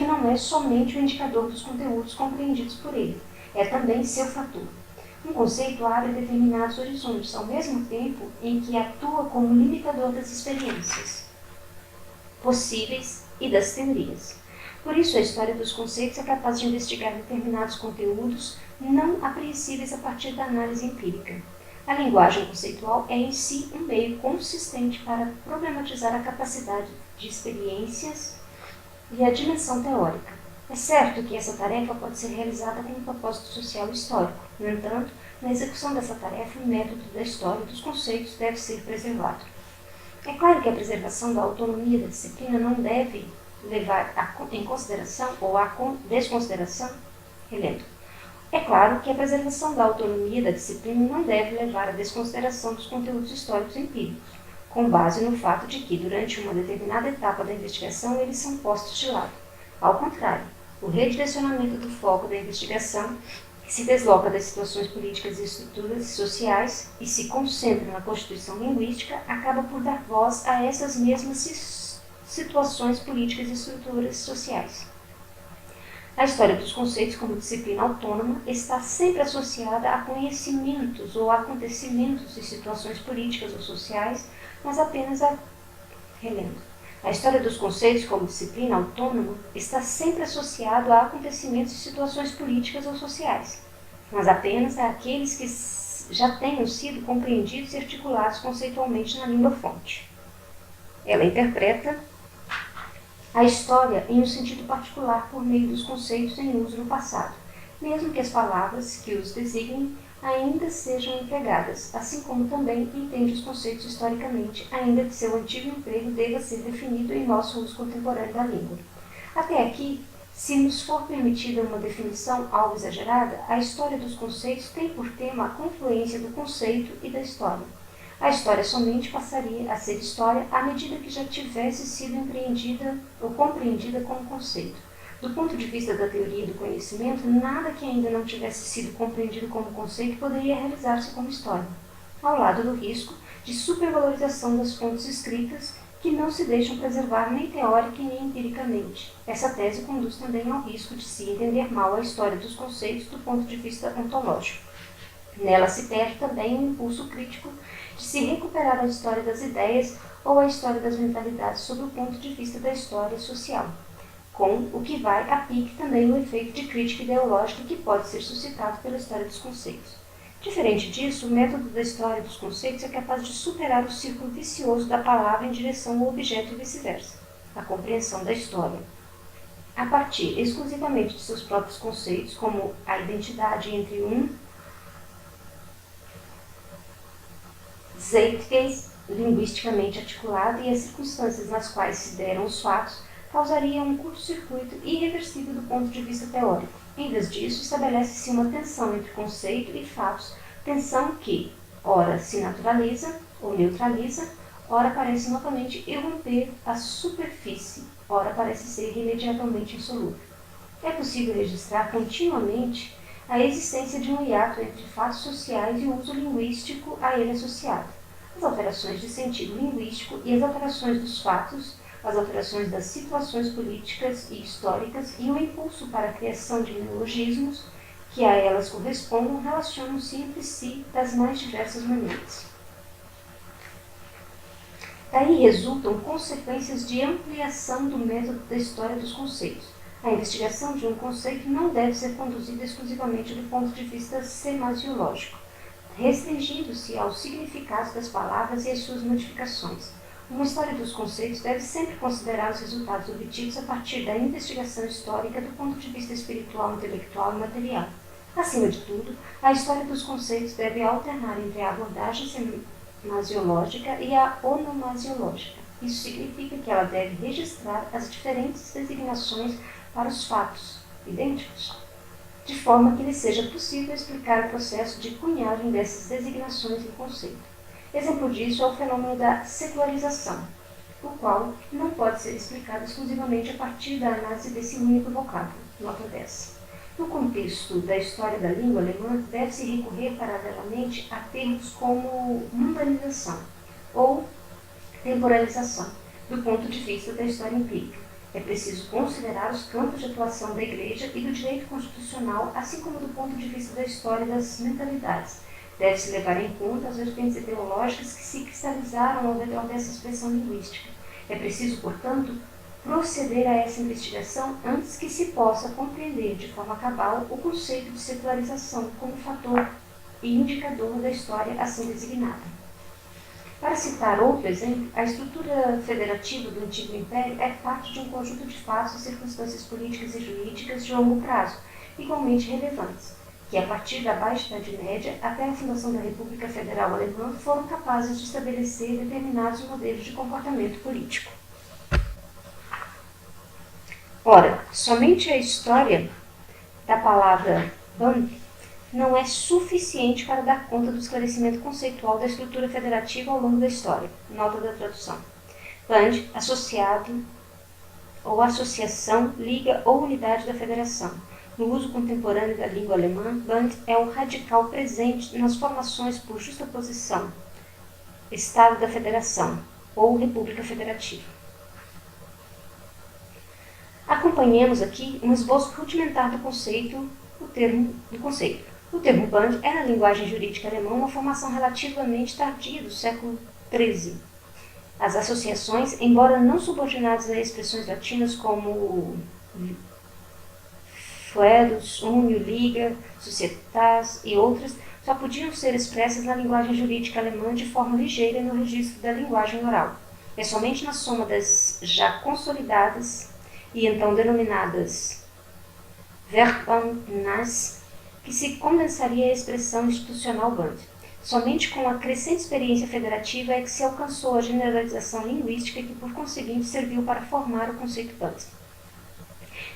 não é somente o indicador dos conteúdos compreendidos por ele, é também seu fator. Um conceito abre determinados horizontes, ao mesmo tempo em que atua como limitador das experiências possíveis e das teorias. Por isso, a história dos conceitos é capaz de investigar determinados conteúdos não apreensíveis a partir da análise empírica. A linguagem conceitual é em si um meio consistente para problematizar a capacidade de experiências e a dimensão teórica. É certo que essa tarefa pode ser realizada com um propósito social e histórico. No entanto, na execução dessa tarefa, o método da história dos conceitos deve ser preservado. É claro que a preservação da autonomia da disciplina não deve levar em consideração ou à desconsideração, relendo. É claro que a preservação da autonomia da disciplina não deve levar à desconsideração dos conteúdos históricos empíricos, com base no fato de que, durante uma determinada etapa da investigação, eles são postos de lado. Ao contrário, o redirecionamento do foco da investigação, que se desloca das situações políticas e estruturas sociais e se concentra na constituição linguística, acaba por dar voz a essas mesmas situações políticas e estruturas sociais. A história dos conceitos como disciplina autônoma está sempre associada a conhecimentos ou acontecimentos e situações políticas ou sociais, mas apenas A história dos conceitos como disciplina autônoma está sempre associada a acontecimentos e situações políticas ou sociais, mas apenas a aqueles que já tenham sido compreendidos e articulados conceitualmente na língua-fonte. Ela interpreta a história em um sentido particular por meio dos conceitos em uso no passado, mesmo que as palavras que os designem ainda sejam empregadas, assim como também entende os conceitos historicamente, ainda que seu antigo emprego deva ser definido em nosso uso contemporâneo da língua. Até aqui, se nos for permitida uma definição algo exagerada, a história dos conceitos tem por tema a confluência do conceito e da história. A história somente passaria a ser história à medida que já tivesse sido empreendida ou compreendida como conceito. Do ponto de vista da teoria do conhecimento, nada que ainda não tivesse sido compreendido como conceito poderia realizar-se como história, ao lado do risco de supervalorização das fontes escritas que não se deixam preservar nem teórica e nem empiricamente. Essa tese conduz também ao risco de se entender mal a história dos conceitos do ponto de vista ontológico. Nela se perde também o impulso crítico de se recuperar a história das ideias ou a história das mentalidades sob o ponto de vista da história social, com o que vai a pique também o efeito de crítica ideológica que pode ser suscitado pela história dos conceitos. Diferente disso, o método da história dos conceitos é capaz de superar o círculo vicioso da palavra em direção ao objeto e vice-versa, a compreensão da história, a partir exclusivamente de seus próprios conceitos, como a identidade entre um Zeitgeist linguisticamente articulado e as circunstâncias nas quais se deram os fatos, causaria um curto-circuito irreversível do ponto de vista teórico. Em vez disso, estabelece-se uma tensão entre conceito e fatos, tensão que, ora se naturaliza ou neutraliza, ora parece novamente irromper a superfície, ora parece ser irremediavelmente insolúvel. É possível registrar continuamente a existência de um hiato entre fatos sociais e o uso linguístico a ele associado, as alterações de sentido linguístico e as alterações dos fatos, as alterações das situações políticas e históricas e o impulso para a criação de neologismos que a elas correspondam relacionam-se entre si das mais diversas maneiras. Daí resultam consequências de ampliação do método da história dos conceitos. A investigação de um conceito não deve ser conduzida exclusivamente do ponto de vista semasiológico, restringindo-se ao significado das palavras e às suas modificações. Uma história dos conceitos deve sempre considerar os resultados obtidos a partir da investigação histórica do ponto de vista espiritual, intelectual e material. Acima de tudo, a história dos conceitos deve alternar entre a abordagem semasiológica e a onomasiológica. Isso significa que ela deve registrar as diferentes designações para os fatos idênticos, de forma que lhe seja possível explicar o processo de cunhagem dessas designações em conceito. Exemplo disso é o fenômeno da secularização, o qual não pode ser explicado exclusivamente a partir da análise desse único vocábulo. Nota 10. No contexto da história da língua alemã, deve-se recorrer paralelamente a termos como mundanização ou temporalização, do ponto de vista da história empírica. É preciso considerar os campos de atuação da Igreja e do direito constitucional, assim como do ponto de vista da história das mentalidades. Deve-se levar em conta as vertentes ideológicas que se cristalizaram ao redor dessa expressão linguística. É preciso, portanto, proceder a essa investigação antes que se possa compreender de forma cabal o conceito de secularização como fator e indicador da história assim designada. Para citar outro exemplo, a estrutura federativa do Antigo Império é parte de um conjunto de fatos e circunstâncias políticas e jurídicas de longo prazo, igualmente relevantes, que a partir da Baixa Idade Média até a fundação da República Federal Alemã foram capazes de estabelecer determinados modelos de comportamento político. Ora, somente a história da palavra Bund não é suficiente para dar conta do esclarecimento conceitual da estrutura federativa ao longo da história. Nota da tradução. Bund, associado ou associação, liga ou unidade da federação. No uso contemporâneo da língua alemã, Bund é um radical presente nas formações por justaposição, Estado da Federação ou República Federativa. Acompanhemos aqui um esboço rudimentar do conceito. O termo Bund é, na linguagem jurídica alemã, uma formação relativamente tardia do século XIII. As associações, embora não subordinadas a expressões latinas como foedus, unio, liga, societas e outras, só podiam ser expressas na linguagem jurídica alemã de forma ligeira no registro da linguagem oral. É somente na soma das já consolidadas e então denominadas Verbandnas que se condensaria a expressão institucional Bund. Somente com a crescente experiência federativa é que se alcançou a generalização linguística que, por conseguinte, serviu para formar o conceito Bund.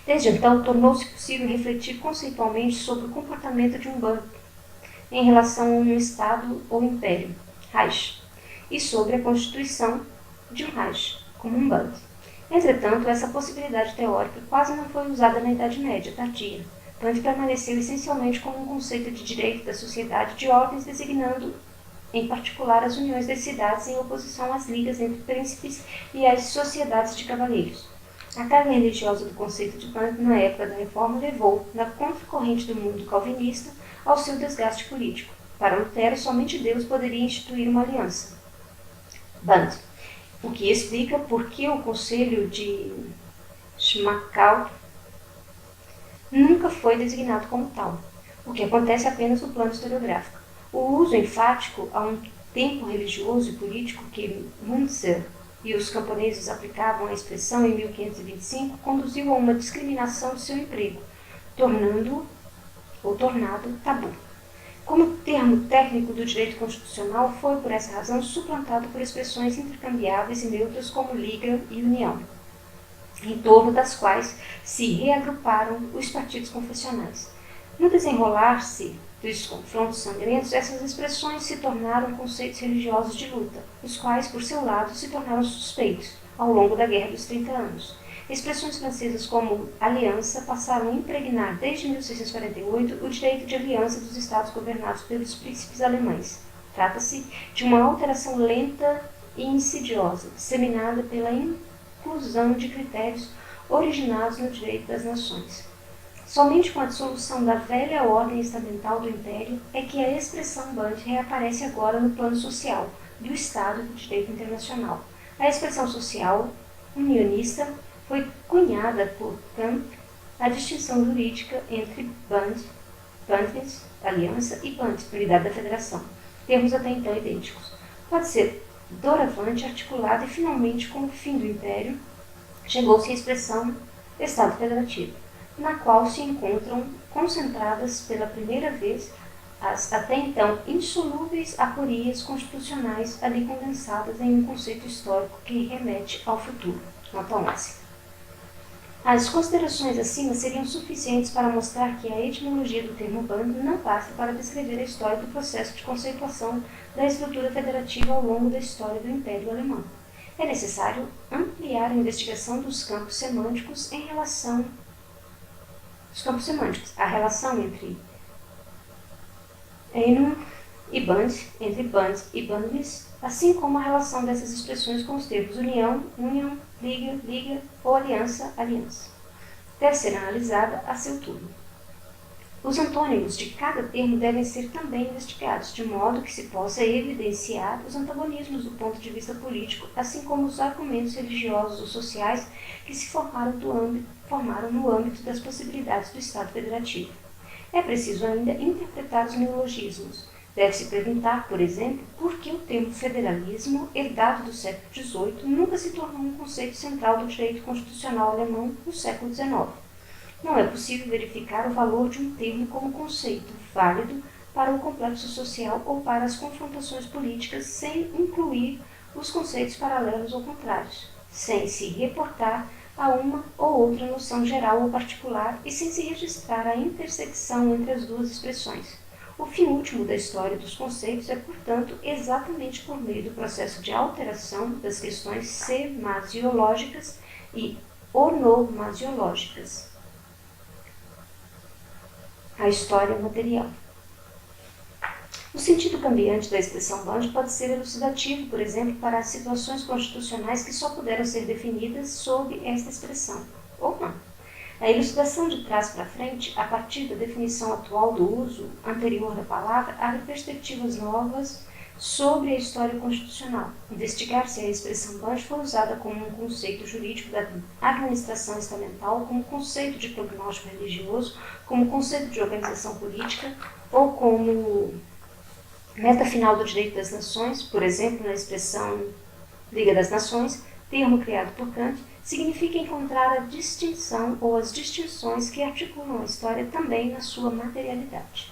Desde então, tornou-se possível refletir conceitualmente sobre o comportamento de um Bund em relação a um Estado ou Império, Reich, e sobre a constituição de um Reich, como um Bund. Entretanto, essa possibilidade teórica quase não foi usada na Idade Média tardia. Bund permaneceu essencialmente como um conceito de direito da sociedade de ordens, designando, em particular, as uniões das cidades em oposição às ligas entre príncipes e às sociedades de cavaleiros. A carga religiosa do conceito de Bund na época da Reforma levou, na contracorrente do mundo calvinista, ao seu desgaste político. Para Lutero, somente Deus poderia instituir uma aliança. Bund, o que explica por que o Conselho de Schmalkald nunca foi designado como tal, o que acontece apenas no plano historiográfico. O uso enfático a um tempo religioso e político que Münzer e os camponeses aplicavam à expressão em 1525 conduziu a uma discriminação de seu emprego, tornado tabu. Como termo técnico do direito constitucional, foi, por essa razão, suplantado por expressões intercambiáveis e neutras como liga e união, em torno das quais se reagruparam os partidos confessionais. No desenrolar-se dos confrontos sangrentos, essas expressões se tornaram conceitos religiosos de luta, os quais, por seu lado, se tornaram suspeitos ao longo da Guerra dos 30 Anos. Expressões francesas como aliança passaram a impregnar desde 1648 o direito de aliança dos estados governados pelos príncipes alemães. Trata-se de uma alteração lenta e insidiosa, disseminada pela inclusão de critérios originados no direito das nações. Somente com a dissolução da velha ordem estamental do Império é que a expressão Bund reaparece agora no plano social, do Estado e do direito internacional. A expressão social unionista foi cunhada por Kant a distinção jurídica entre Bündnis, aliança, e Bund, unidade da federação, termos até então idênticos. Pode ser doravante articulado e finalmente, com o fim do Império, chegou-se à expressão Estado Federativo, na qual se encontram concentradas pela primeira vez as até então insolúveis aporias constitucionais ali condensadas em um conceito histórico que remete ao futuro. Nota 11. As considerações acima seriam suficientes para mostrar que a etimologia do termo bando não basta para descrever a história do processo de conceituação da estrutura federativa ao longo da história do Império Alemão. É necessário ampliar a investigação dos campos semânticos a relação entre Einung e Bund, entre Bund e Bündnis, assim como a relação dessas expressões com os termos união, liga ou aliança, deve ser analisada a seu turno. Os antônimos de cada termo devem ser também investigados, de modo que se possa evidenciar os antagonismos do ponto de vista político, assim como os argumentos religiosos ou sociais que se formaram no âmbito das possibilidades do Estado Federativo. É preciso ainda interpretar os neologismos. Deve-se perguntar, por exemplo, por que o termo federalismo, herdado do século XVIII, nunca se tornou um conceito central do direito constitucional alemão no século XIX. Não é possível verificar o valor de um termo como conceito válido para o complexo social ou para as confrontações políticas sem incluir os conceitos paralelos ou contrários, sem se reportar a uma ou outra noção geral ou particular e sem se registrar a intersecção entre as duas expressões. O fim último da história dos conceitos é, portanto, exatamente por meio do processo de alteração das questões semasiológicas e onomasiológicas. A história material. O sentido cambiante da expressão Bund pode ser elucidativo, por exemplo, para as situações constitucionais que só puderam ser definidas sob esta expressão, ou não. A elucidação de trás para frente, a partir da definição atual do uso anterior da palavra, abre perspectivas novas sobre a história constitucional. Investigar se a expressão Bund foi usada como um conceito jurídico da administração estamental, como conceito de prognóstico religioso, como conceito de organização política ou como meta final do direito das nações, por exemplo, na expressão Liga das Nações, termo criado por Kant, significa encontrar a distinção ou as distinções que articulam a história também na sua materialidade.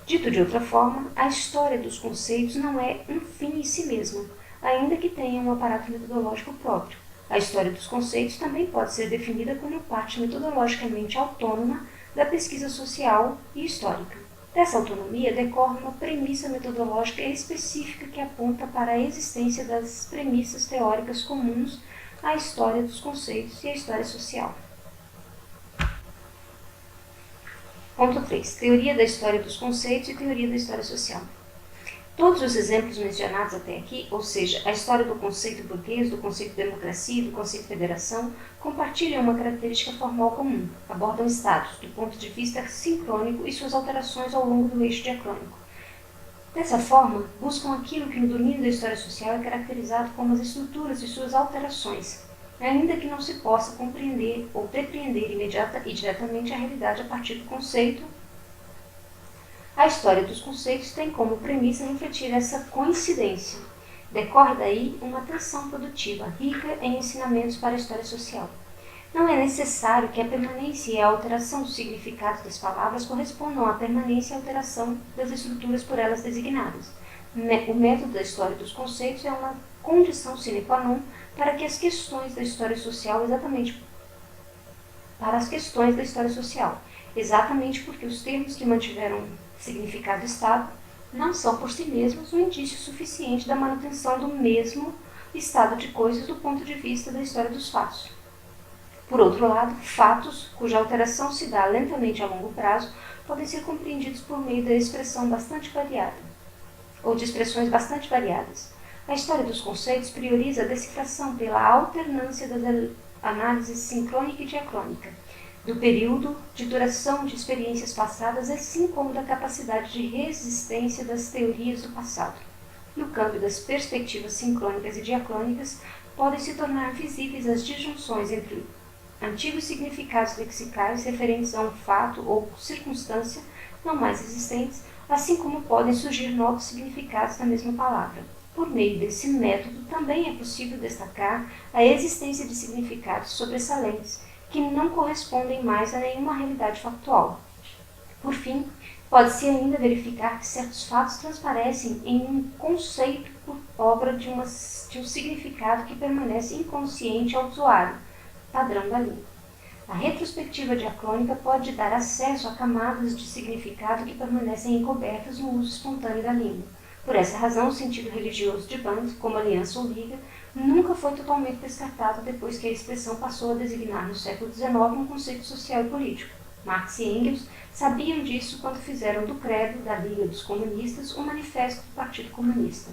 Dito de outra forma, a história dos conceitos não é um fim em si mesma, ainda que tenha um aparato metodológico próprio. A história dos conceitos também pode ser definida como parte metodologicamente autônoma da pesquisa social e histórica. Dessa autonomia decorre uma premissa metodológica específica que aponta para a existência das premissas teóricas comuns à história dos conceitos e à história social. Ponto 3. Teoria da história dos conceitos e teoria da história social. Todos os exemplos mencionados até aqui, ou seja, a história do conceito burguês, do conceito democracia e do conceito federação, compartilham uma característica formal comum. Abordam estados, do ponto de vista sincrônico e suas alterações ao longo do eixo diacrônico. Dessa forma, buscam aquilo que no domínio da história social é caracterizado como as estruturas e suas alterações, ainda que não se possa compreender ou depreender imediata e diretamente a realidade a partir do conceito. A história dos conceitos tem como premissa refletir essa coincidência. Decorre daí uma tensão produtiva, rica em ensinamentos para a história social. Não é necessário que a permanência e a alteração do significado das palavras correspondam à permanência e alteração das estruturas por elas designadas. O método da história dos conceitos é uma condição sine qua non para que as questões da história social exatamente porque os termos que mantiveram significado estado não são por si mesmos um indício suficiente da manutenção do mesmo estado de coisas do ponto de vista da história dos fatos. Por outro lado, fatos, cuja alteração se dá lentamente a longo prazo, podem ser compreendidos por meio da expressão bastante variada, ou de expressões bastante variadas. A história dos conceitos prioriza a decifração pela alternância das análises sincrônica e diacrônica, do período de duração de experiências passadas, assim como da capacidade de resistência das teorias do passado. No câmbio das perspectivas sincrônicas e diacrônicas, podem se tornar visíveis as disjunções entre antigos significados lexicais referentes a um fato ou circunstância não mais existentes, assim como podem surgir novos significados da mesma palavra. Por meio desse método, também é possível destacar a existência de significados sobressalentes, que não correspondem mais a nenhuma realidade factual. Por fim, pode-se ainda verificar que certos fatos transparecem em um conceito por obra de um significado que permanece inconsciente ao usuário, padrão da língua. A retrospectiva diacrônica pode dar acesso a camadas de significado que permanecem encobertas no uso espontâneo da língua. Por essa razão, o sentido religioso de band, como aliança ou liga, nunca foi totalmente descartado depois que a expressão passou a designar no século XIX um conceito social e político. Marx e Engels sabiam disso quando fizeram do credo da Liga dos Comunistas o manifesto do Partido Comunista.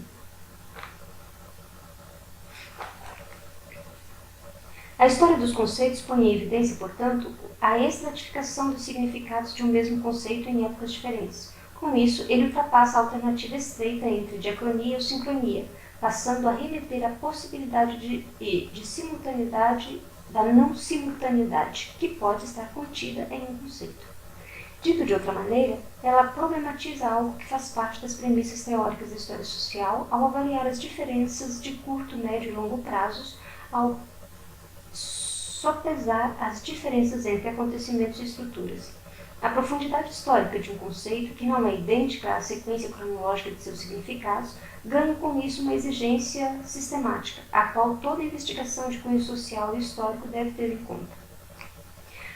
A história dos conceitos põe em evidência, portanto, a estratificação dos significados de um mesmo conceito em épocas diferentes. Com isso, ele ultrapassa a alternativa estreita entre diacronia ou sincronia, passando a remeter à possibilidade de simultaneidade da não simultaneidade, que pode estar contida em um conceito. Dito de outra maneira, ela problematiza algo que faz parte das premissas teóricas da história social ao avaliar as diferenças de curto, médio e longo prazos, ao sopesar as diferenças entre acontecimentos e estruturas. A profundidade histórica de um conceito, que não é idêntica à sequência cronológica de seus significados, ganha com isso uma exigência sistemática, a qual toda investigação de cunho social e histórico deve ter em conta.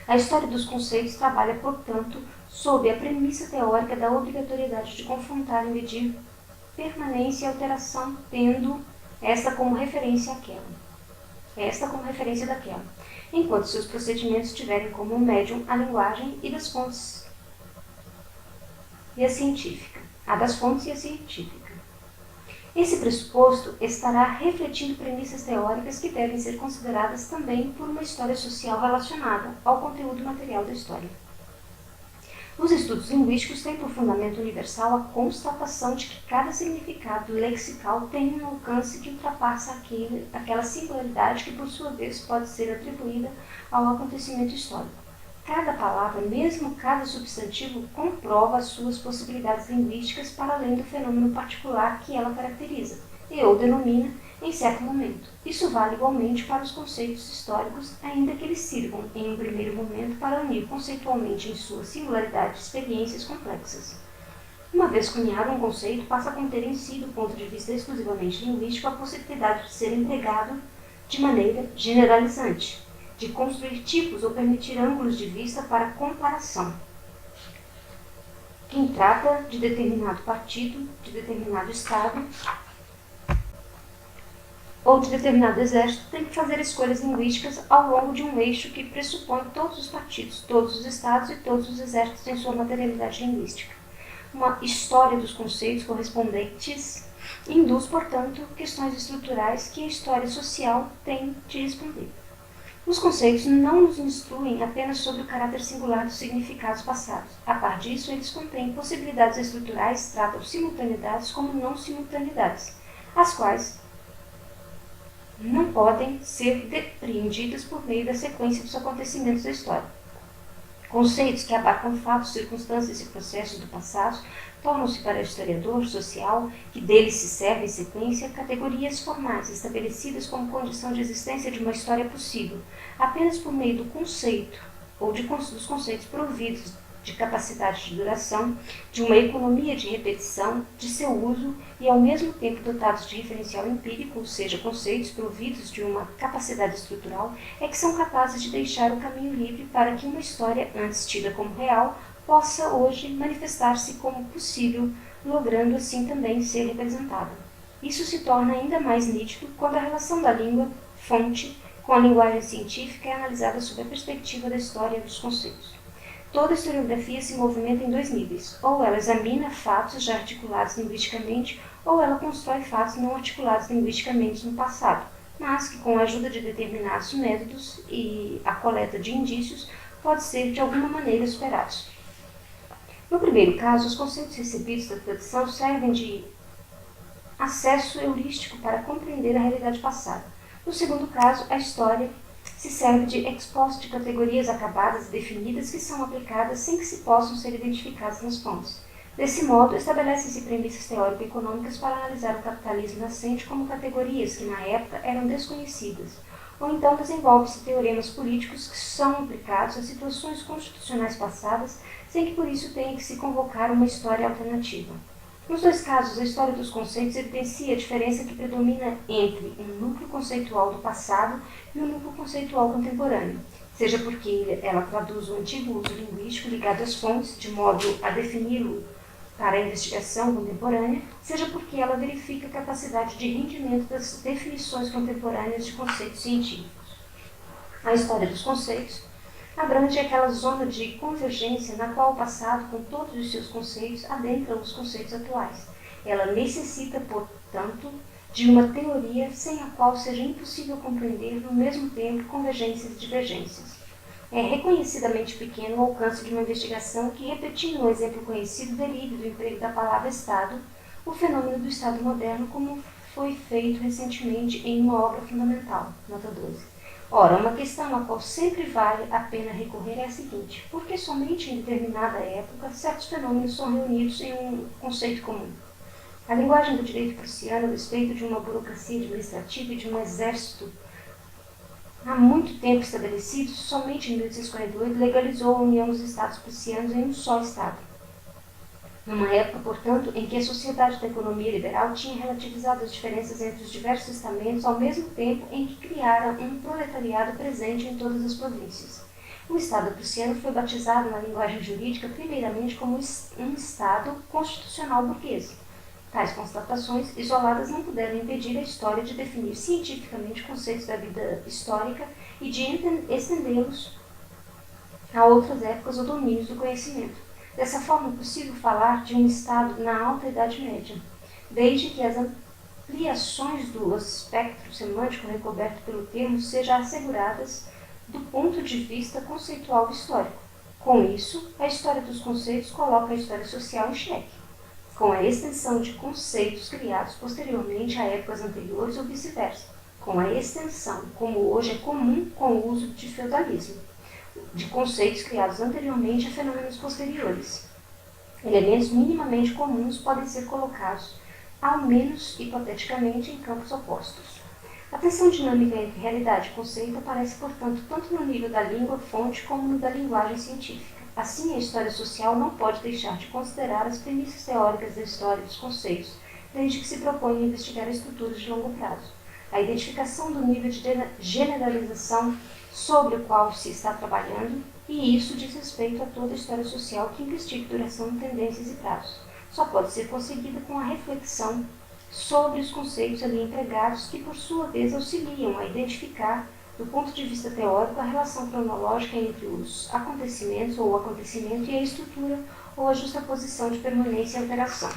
A história dos conceitos trabalha, portanto, sob a premissa teórica da obrigatoriedade de confrontar e medir permanência e alteração, tendo esta como referência daquela, enquanto seus procedimentos tiverem como médium a linguagem e das fontes e a científica, Esse pressuposto estará refletindo premissas teóricas que devem ser consideradas também por uma história social relacionada ao conteúdo material da história. Os estudos linguísticos têm por fundamento universal a constatação de que cada significado lexical tem um alcance que ultrapassa aquela singularidade que, por sua vez, pode ser atribuída ao acontecimento histórico. Cada palavra, mesmo cada substantivo, comprova as suas possibilidades linguísticas para além do fenômeno particular que ela caracteriza, ou denomina em certo momento. Isso vale igualmente para os conceitos históricos, ainda que eles sirvam, em um primeiro momento, para unir conceitualmente em sua singularidade experiências complexas. Uma vez cunhado, um conceito passa a conter em si, do ponto de vista exclusivamente linguístico, a possibilidade de ser empregado de maneira generalizante, de construir tipos ou permitir ângulos de vista para comparação. Quem trata de determinado partido, de determinado estado ou de determinado exército tem que fazer escolhas linguísticas ao longo de um eixo que pressupõe todos os partidos, todos os estados e todos os exércitos em sua materialidade linguística. Uma história dos conceitos correspondentes induz, portanto, questões estruturais que a história social tem de responder. Os conceitos não nos instruem apenas sobre o caráter singular dos significados passados. A par disso, eles contêm possibilidades estruturais, tratam simultaneidades como não simultaneidades, as quais não podem ser depreendidas por meio da sequência dos acontecimentos da história. Conceitos que abarcam fatos, circunstâncias e processos do passado tornam-se para o historiador social, que deles se serve em sequência, categorias formais estabelecidas como condição de existência de uma história possível, apenas por meio do conceito ou dos conceitos providos de capacidade de duração, de uma economia de repetição, de seu uso e ao mesmo tempo dotados de referencial empírico, ou seja, conceitos providos de uma capacidade estrutural, é que são capazes de deixar o caminho livre para que uma história antes tida como real possa hoje manifestar-se como possível, logrando assim também ser representada. Isso se torna ainda mais nítido quando a relação da língua-fonte com a linguagem científica é analisada sob a perspectiva da história dos conceitos. Toda historiografia se movimenta em dois níveis: ou ela examina fatos já articulados linguisticamente, ou ela constrói fatos não articulados linguisticamente no passado, mas que, com a ajuda de determinados métodos e a coleta de indícios, pode ser de alguma maneira superados. No primeiro caso, os conceitos recebidos da tradição servem de acesso heurístico para compreender a realidade passada. No segundo caso, a história se serve de ex post de categorias acabadas e definidas que são aplicadas sem que se possam ser identificadas nas fontes. Desse modo, estabelecem-se premissas teórico-econômicas para analisar o capitalismo nascente como categorias que, na época, eram desconhecidas, ou então desenvolvem-se teoremas políticos que são aplicados a situações constitucionais passadas, sem que por isso tenha que se convocar uma história alternativa. Nos dois casos, a história dos conceitos evidencia a diferença que predomina entre um núcleo conceitual do passado e um núcleo conceitual contemporâneo, seja porque ela traduz o antigo uso linguístico ligado às fontes, de modo a defini-lo para a investigação contemporânea, seja porque ela verifica a capacidade de rendimento das definições contemporâneas de conceitos científicos. A história dos conceitos abrange aquela zona de convergência na qual o passado, com todos os seus conceitos, adentra os conceitos atuais. Ela necessita, portanto, de uma teoria sem a qual seja impossível compreender, no mesmo tempo, convergências e divergências. É reconhecidamente pequeno o alcance de uma investigação que, repetindo um exemplo conhecido, derive do emprego da palavra Estado, o fenômeno do Estado moderno, como foi feito recentemente em uma obra fundamental, nota 12. Ora, uma questão a qual sempre vale a pena recorrer é a seguinte: por que somente em determinada época certos fenômenos são reunidos em um conceito comum? A linguagem do direito prussiano, a respeito de uma burocracia administrativa e de um exército há muito tempo estabelecido, somente em 1848 legalizou a união dos estados prussianos em um só estado. Numa época, portanto, em que a sociedade da economia liberal tinha relativizado as diferenças entre os diversos estamentos, ao mesmo tempo em que criara um proletariado presente em todas as províncias. O Estado prussiano foi batizado na linguagem jurídica primeiramente como um Estado constitucional burguês. Tais constatações isoladas não puderam impedir a história de definir cientificamente conceitos da vida histórica e de estendê-los a outras épocas ou domínios do conhecimento. Dessa forma, é possível falar de um Estado na Alta Idade Média, desde que as ampliações do espectro semântico recoberto pelo termo sejam asseguradas do ponto de vista conceitual e histórico. Com isso, a história dos conceitos coloca a história social em xeque, com a extensão de conceitos criados posteriormente a épocas anteriores ou vice-versa, com a extensão, como hoje é comum com o uso de feudalismo, de conceitos criados anteriormente a fenômenos posteriores. Elementos minimamente comuns podem ser colocados, ao menos hipoteticamente, em campos opostos. A tensão dinâmica entre realidade e conceito aparece, portanto, tanto no nível da língua-fonte como no da linguagem científica. Assim, a história social não pode deixar de considerar as premissas teóricas da história dos conceitos, desde que se propõe investigar estruturas de longo prazo. A identificação do nível de generalização sobre o qual se está trabalhando, e isso diz respeito a toda a história social que investigue duração, tendências e prazos. Só pode ser conseguida com a reflexão sobre os conceitos ali empregados, que por sua vez auxiliam a identificar, do ponto de vista teórico, a relação cronológica entre os acontecimentos ou o acontecimento e a estrutura ou a justaposição de permanência e alteração.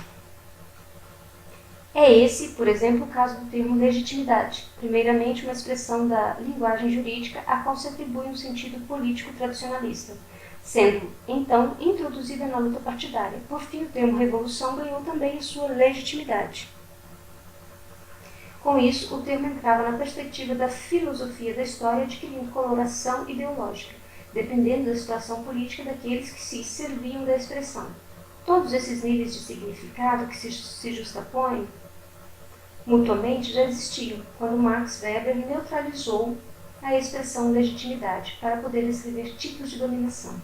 É esse, por exemplo, o caso do termo legitimidade, primeiramente uma expressão da linguagem jurídica a qual se atribui um sentido político tradicionalista, sendo, então, introduzida na luta partidária. Por fim, o termo revolução ganhou também a sua legitimidade. Com isso, o termo entrava na perspectiva da filosofia da história, adquirindo coloração ideológica, dependendo da situação política daqueles que se serviam da expressão. Todos esses níveis de significado que se justapõem mutuamente já existiam, quando Max Weber neutralizou a expressão legitimidade para poder escrever tipos de dominação.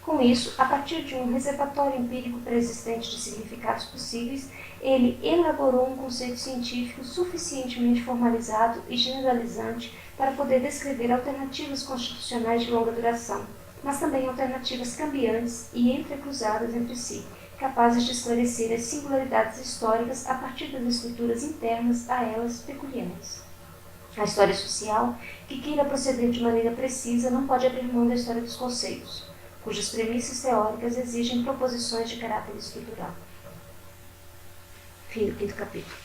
Com isso, a partir de um reservatório empírico preexistente de significados possíveis, ele elaborou um conceito científico suficientemente formalizado e generalizante para poder descrever alternativas constitucionais de longa duração, mas também alternativas cambiantes e entrecruzadas entre si, capazes de esclarecer as singularidades históricas a partir das estruturas internas a elas peculiares. A história social, que queira proceder de maneira precisa, não pode abrir mão da história dos conceitos, cujas premissas teóricas exigem proposições de caráter estrutural. Fim do 5º capítulo.